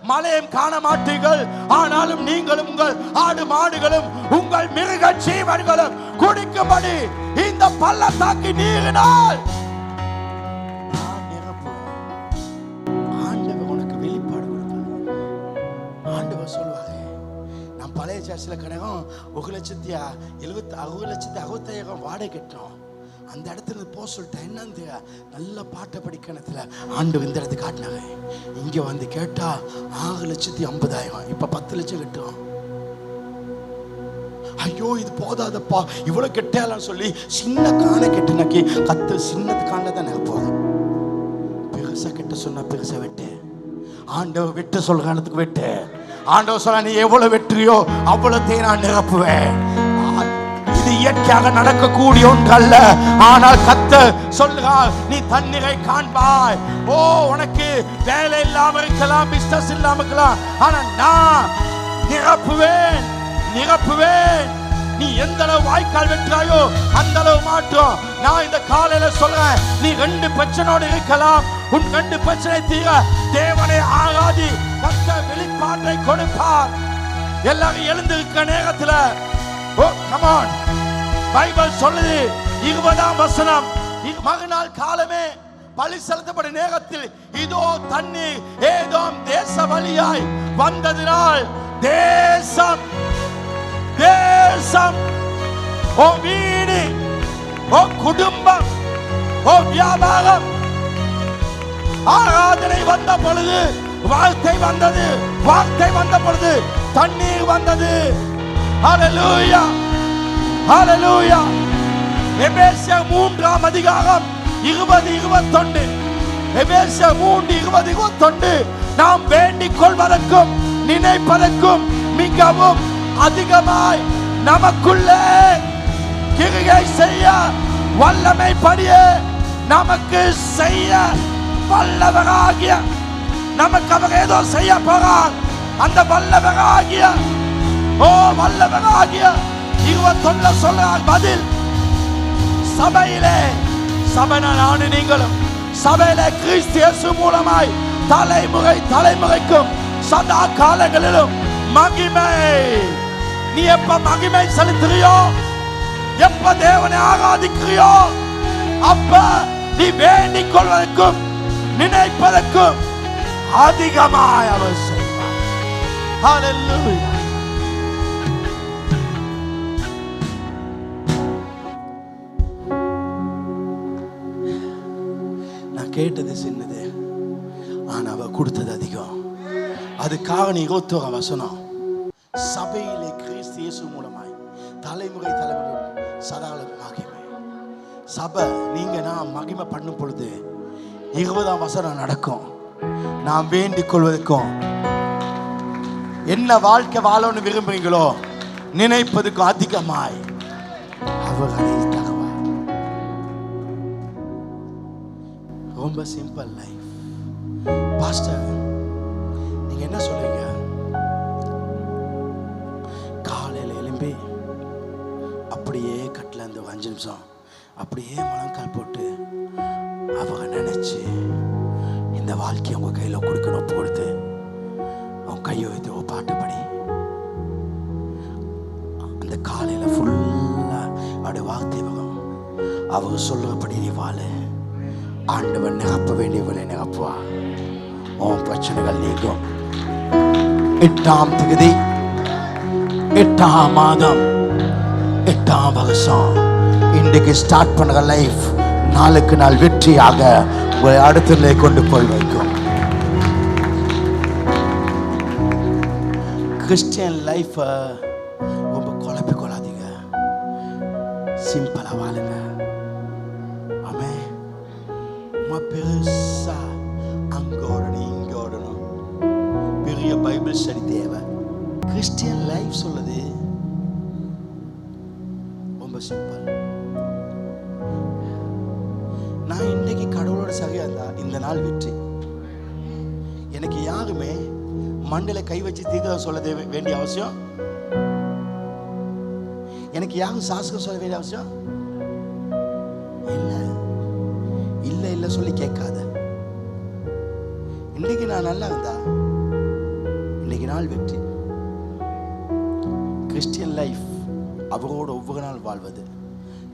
மழையும் காண மாட்டீர்கள். ஆனாலும் நீங்களும் உங்கள் ஆடு மாடுகளும் உங்கள் மிருக ஜீவன்களும் குடிக்கும்படி இந்த பள்ளத்தாக்கு நீரினால் நான் நிரப்புவேன். ஆண்டவர் உனக்கு வெளிப்பாடு கொடுப்பார். ஆண்டவர் சொல்வாங்க, நான் பழைய சர்ச்சில் கணக்கம் 1,60,000 வாடகை கட்டணும். அந்த இடத்துல போ சொல்லிட்டேன். என்ன நல்ல பாட்டை படிக்கணத்துல ஆண்டு இந்த இடத்துக்கு காட்டினாங்க. இங்க வந்து கேட்டா 6,50,000, இப்ப 10 லட்சம் கட்டுவோம். ஐயோ இது போதாதப்பா இவ்வளவு கெட்டாலும் சொல்லி சின்ன காணை கெட்டுனாக்கி கத்து சின்னது காண தான் போகுது. பெருசா கெட்ட சொன்னா பெருசா வெட்டு. ஆண்டவர் வெட்ட சொல்ற காலத்துக்கு வெட்டு. ஆண்டவர் சொல்ல நீ எவ்வளவு வெற்றியோ அவ்வளவு நான் நிரப்புவேன். இது இயற்கையாக நடக்கக்கூடிய ஒன்றல்ல. ஆனால் கர்த்தர் சொல்லுகிறார், நீ தண்ணீரை காண்பாய். ஓ உனக்கு வேலை இல்லாம இருக்கலாம், பிசினஸ் இல்லாம இருக்கலாம், ஆனா நான் நிரப்புவேன் நிரப்புவேன். நீ எந்த அளவு வாய்க்கால் வெற்றாயோ அந்த அளவு மாற்றம். நான் இந்த காலையில சொல்றேன், நீ 2 பிரச்சனையோடு இருக்கலாம். உன் 2 பிரச்சனை தீர தேவனை ஆராதி. கர்த்தர் வெளிப்பாட்டை கொடுப்பார். எல்லாரும் எழுந்திருக்க நேரத்துல ஓ கம் ஆன், பைபிள் சொல்லுது 20ஆம் வசனம், மறுநாள் காலமே பலி செலுத்தப்படும் நேரத்தில் இதோ தண்ணீர் ஏதோம் தேச வழியாய் வந்ததினால் தேசம் தேசம் ஓ வீடு ஓ குடும்பம் ஓ வியாபாரம் ஆராதனை வந்த பொழுது வார்த்தை வந்தது, வார்த்தை வந்த பொழுது தண்ணீர் வந்தது. ஹல்லேலூயா ஹல்லேலூயா. எபேசியர் 3ஆம் அதிகாரம் 20-21. எபேசியர் 3:20-21. நாம் வேண்டிக் கொள்வதற்கும் நினைப்பதற்கும் மிகவும் அதிகமாய் நமக்குள்ளே கிரியை செய்ய வல்லமை படியே நமக்கு செய்ய வல்லவராகிய, நமக்கு அவர் ஏதோ செய்ய போறார். அந்த வல்லவராகிய ஓ வல்லவராகிய 21 சொல்றார் பதில். சபையிலே சபைனா நானும் நீங்களும் சபையிலே கிறிஸ்து இயேசு மூலமாய் தலைமுறை தலைமுறைக்கும் சதா காலங்களிலும் மகிமை. நீ எப்ப மகிமை செலுத்துறியோ, எப்ப தேவனை ஆராதிக்கிறியோ, அப்ப நீ வேண்டிக் கொள்வதற்கும் நினைப்பதற்கும் அதிகமாய் அவர் செய்வார். ஹல்லேலூயா. நான் கேட்டது சின்னது, ஆனா அவ கொடுத்தது அதிகம். அதுக்காக நீ 21 வசனம், சபையிலே கிறிஸ்து இயேசு மூலமாய் தலைமுறை தலைமுறை சதால மகிமை. சபை நீங்க நான் மகிமை பண்ணும் பொழுது 20ஆம் வசனம் நடக்கும். நாம் வேண்டிக் கொள்வதற்கும் என்ன வாழ்க்கை வாழணும்னு விரும்புறீங்களோ நினைப்பதுக்கும் அதிகமாய் அவர்களை தருவார். ரொம்ப சிம்பிள் லைஃப். பாஸ்டர் நீங்க என்ன சொல்றீங்க? காலையில எழும்பி அப்படியே கட்டில இருந்து 5 நிமிஷம் அப்படியே முழங்கால் போட்டு அவங்க நினைச்சு இந்த வாழ்க்கையை உங்க கையில கொடுக்கணும். கொடுத்து அவங்க கையை வைத்து ஒரு பாட்டு படி. அந்த காலையில ஃபுல்லா அவருடைய வார்த்தை வரும். அவங்க சொல்றபடி நீ வாழு. ஆண்டவன் நிரப்ப வேண்டியவளை நிரப்புவா. உன் பிரச்சனைகள் நீங்கும். 8ஆம் தேதி 8ஆம் மாதம் 8ஆம் வருஷம் இன்றைக்கு ஸ்டார்ட் பண்ணுற லைஃப் நாளுக்கு நாள் வெற்றியாக உங்களை அடுத்த நிலை கொண்டு போய் வைக்கும். கிறிஸ்டியன் லைஃப் ரொம்ப குழப்பி கொள்ளாதீங்க. சிம்பிளா வாழுங்க. ஆமே பெருசா அங்க ஓடணும் இங்க ஓடணும் பெரிய பைபிள் ஸ்டடி தேவை. கிறிஸ்டியன் லைஃப் சொல்லுது ரொம்ப சிம்பிள். நான் இன்னைக்கு கடவுளோட சரியா இருந்தா இந்த நாள் வெற்றி. எனக்கு யாருமே மண்டல கை வச்சு தீர்க்க சொல்ல வேண்டிய அவசியம், எனக்கு யாரும் சாஸ்திரம் சொல்ல வேண்டிய அவசியம் இல்ல. இல்ல இல்ல சொல்லி கேட்காத. இன்னைக்கு நான் நல்லா இருந்தா அன்றைக்கு நாள் வெற்றி. கிறிஸ்டியன் லைஃப் அவரோடு ஒவ்வொரு நாள் வாழ்வது,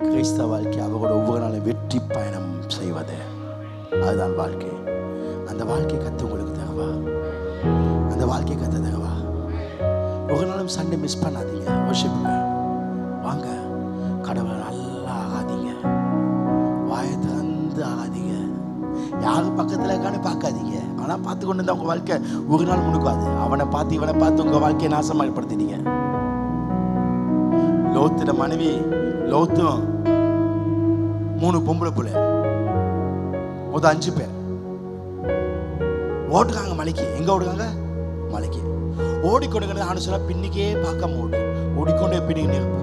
கிறிஸ்தவ வாழ்க்கை அவரோட ஒவ்வொரு நாளும் வெற்றி பயணம் செய்வது, அதுதான் வாழ்க்கை. அந்த வாழ்க்கை கற்று உங்களுக்கு தகவா, அந்த வாழ்க்கை கற்று தகவா. ஒரு நாளும் சண்டே மிஸ் பண்ணாதீங்க. வர்ஷிப்புங்க வாங்க, கடவுளை நல்லா ஆகாதீங்க, வாயை திறந்து ஆகாதீங்க, யாரும் பக்கத்தில் இருக்கான்னு பார்க்காதீங்க. ஆனால் பார்த்து கொண்டு இருந்தால் உங்கள் வாழ்க்கை ஒரு நாள் முன்னுக்காது. அவனை பார்த்து இவனை பார்த்து உங்கள் வாழ்க்கையை நாசமாகப்படுத்தினீங்க. லோத்திட மனைவி, லோத்தும் 3 பொம்பளை பிள்ளை, 5 பேர் ஓடுறாங்க மலைக்கு. எங்க ஓடுறாங்க? மலைக்கு ஓடிக்கொண்டு ஆணுசலா பின்னிக்கே பார்க்காம ஓடிக்கொண்டே பின்னிக்கு நெருப்பு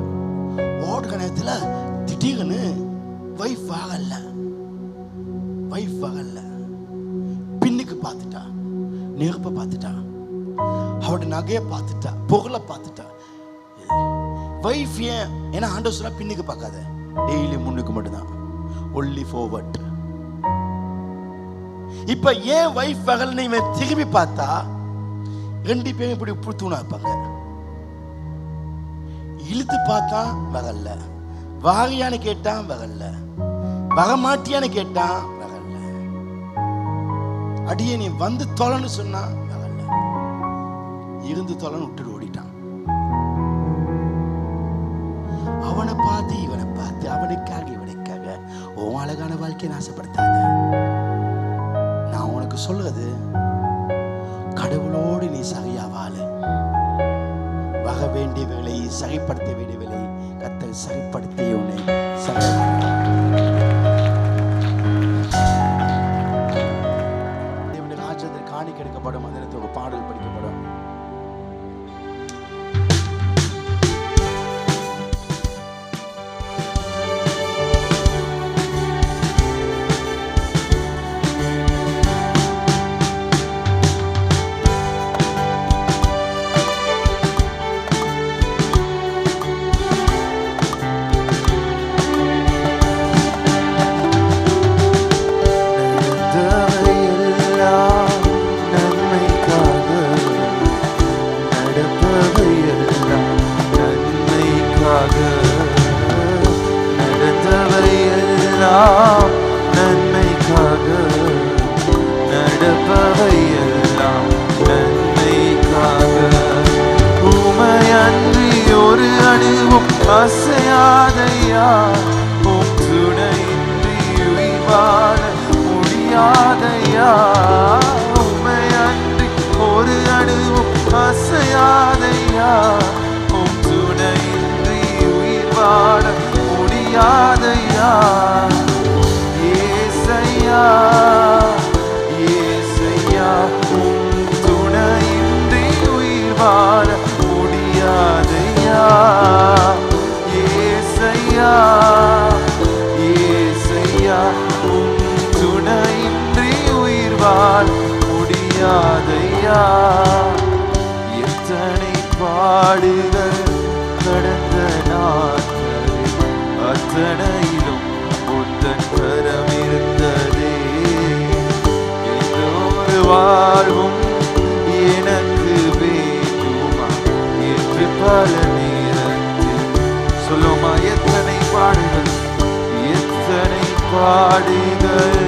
ஓடுற நேரத்தில் திடீர்னு வைஃப் ஆகல, பின்னுக்கு பார்த்துட்டா, நெருப்பை பார்த்துட்டா, அவட நகையை பார்த்துட்டா, பொருளை பார்த்துட்டா. வைஃப் ஏன்? ஏன்னா ஆண்டவர் சொன்னா பின்னுக்கு பார்க்காத, டெய்லி முன்னுக்கு மட்டும்தான், ஒன்லி ஃபார்வர்ட். இப்ப ஏன் வைஃப் வகல்னு இவன் திரும்பி பார்த்தா 2 பேரும் இப்படி புழுத்தூணா இருப்பாங்க. இழுத்து பார்த்தா வகல்ல, வாரியான்னு கேட்டான் வகல்ல, வகமாட்டியான்னு கேட்டான் வகல்ல, அடியே நீ வந்து தொலைன்னு சொன்னா வகல்ல, இருந்து தொலைன்னு விட்டுட்டு ஓடிட்டான். அவனை பார்த்து இவனை பார்த்து, அவனுக்காக இவனுக்காக உன் அழகான வாழ்க்கையை நாசப்படுத்தாத. நான் உனக்கு சொல்றது, கடவுளோடு நீ சரியா வாழு. வக வேண்டியவர்களை சரிப்படுத்த வேண்டியவர்களை கர்த்தர் சரிப்படுத்தி உன்னை தேவனுடைய ராஜ்யத்தில் காணிக்கை எடுக்கப்படும். அந்த நேரத்தில் ஒரு பாடல் படிக்கப்படும். அசையாதையா, உம் துணையின்றி உயிர் வாழ முடியாதையா. உம்மை அன்றி ஒரு அணுவும் அசையாதையா, உம் துணையின்றி உயிர் வாழ முடியாதையா. ஏசையா ஏசையா, உம் துணையின்றி உயிர் வாழ முடியாதையா. ஏசையா ஏசையா, உம் துணையின்றி உயிர் வாழ முடியாதையா. எத்தனை பாடுகள் கடந்த நாட்களில், அத்தனையிலும் உந்தன் கரம் இருந்ததே. எந்தொரு வாழ்வும் எனக்கு வேண்டுமா என்று பல நேரத்தில் சொல்லுமா. எத்தனை பாடுகள், எத்தனை பாடுகள்,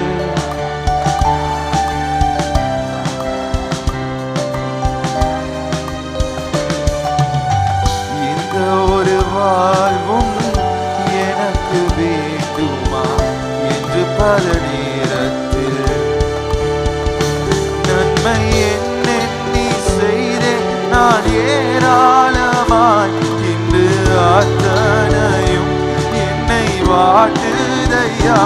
இந்த ஒரு வாழ்வும் எனக்கு வேண்டுமா என்று பல நேரத்தில் நன்மை என்னென்னி செய்தேன் நான் ஏராளமாய். இன்று அத்தனையும் என்னை வாட்டுதையா.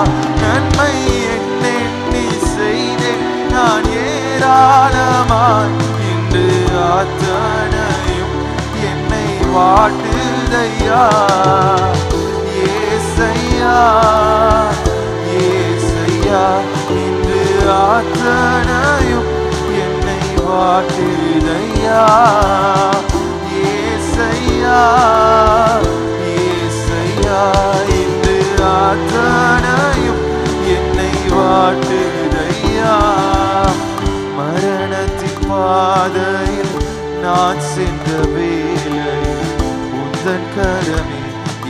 நன்மை என்னென்னி செய்தேன் நான் ஏராளமாய். இன்று அத்தனையும் என்னை வாட்டுதையா. ஏசையா ஏசையா, இன்று அத்தனையும் என்னை வாட்டுதையா. ஏசையா ஏசையா, இன்று அத்தனையும் என்னை வாட்டுதையா. மரணத்தின் பாதையில் நான் சென்ற வேளையில் உந்தன் கரமே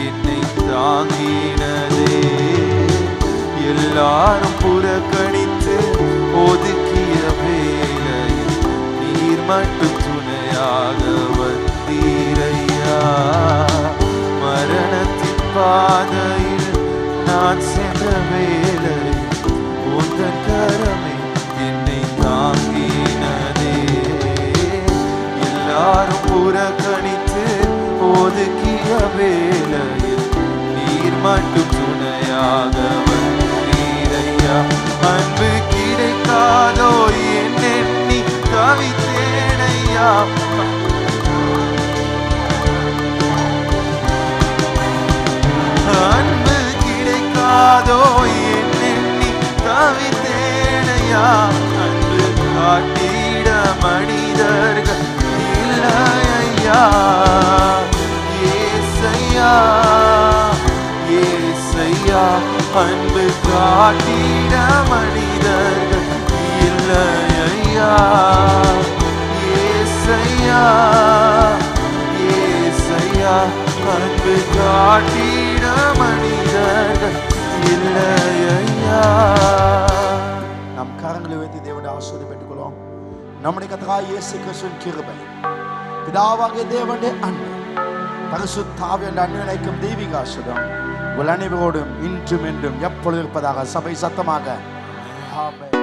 என்னை தாங்கினதே. எல்லாரும் புறக்கணித்து ஒதுக்கிய வேளையில் நீர் மட்டும் துணையாக வந்தீரையா. மரணத்தின் பாதையில் நான் சென்ற வேளையில் உந்தன் கரமே என்னை தாங்கினதே. எல்லாரும் புறக்கணித்து ஒதுக்கிய வேளையில் நீர் மட்டும் துணையாக வந்தீரையா. அன்பு கிடைக்காதோ என்னெண்ணி தவித்தேனையா. அன்பு கிடைக்காதோ என்னெண்ணி தவித்தேனையா. அன்பு காட்டிட மனிதர்கள் இல்லையா. ஏசையா ஏசையா அன்பு காட்டிட மனிதர்கள் இல்லையா. ஏசையா ஏசையா அன்பு காட்டிட மனிதர்கள் இல்லையா. நம் கரங்களை வைத்து தேவனுடைய ஆசீர்வாதத்தை பெற்றுக்கொள்வோம். நம்முடைய கர்த்தராகிய இயேசு கிறிஸ்துவின் கிருபை, பிதாவாகிய தேவனுடைய அன்பு, பரிசுத்த ஆவியானவரின் அன்பினைக்கும் தெய்வீக ஆசீர்வாதம் உங்கள் அனைவரோடும் இன்றும் என்றும் எப்பொழுதும் இருப்பதாக சபை சத்தமாக ஆமென்.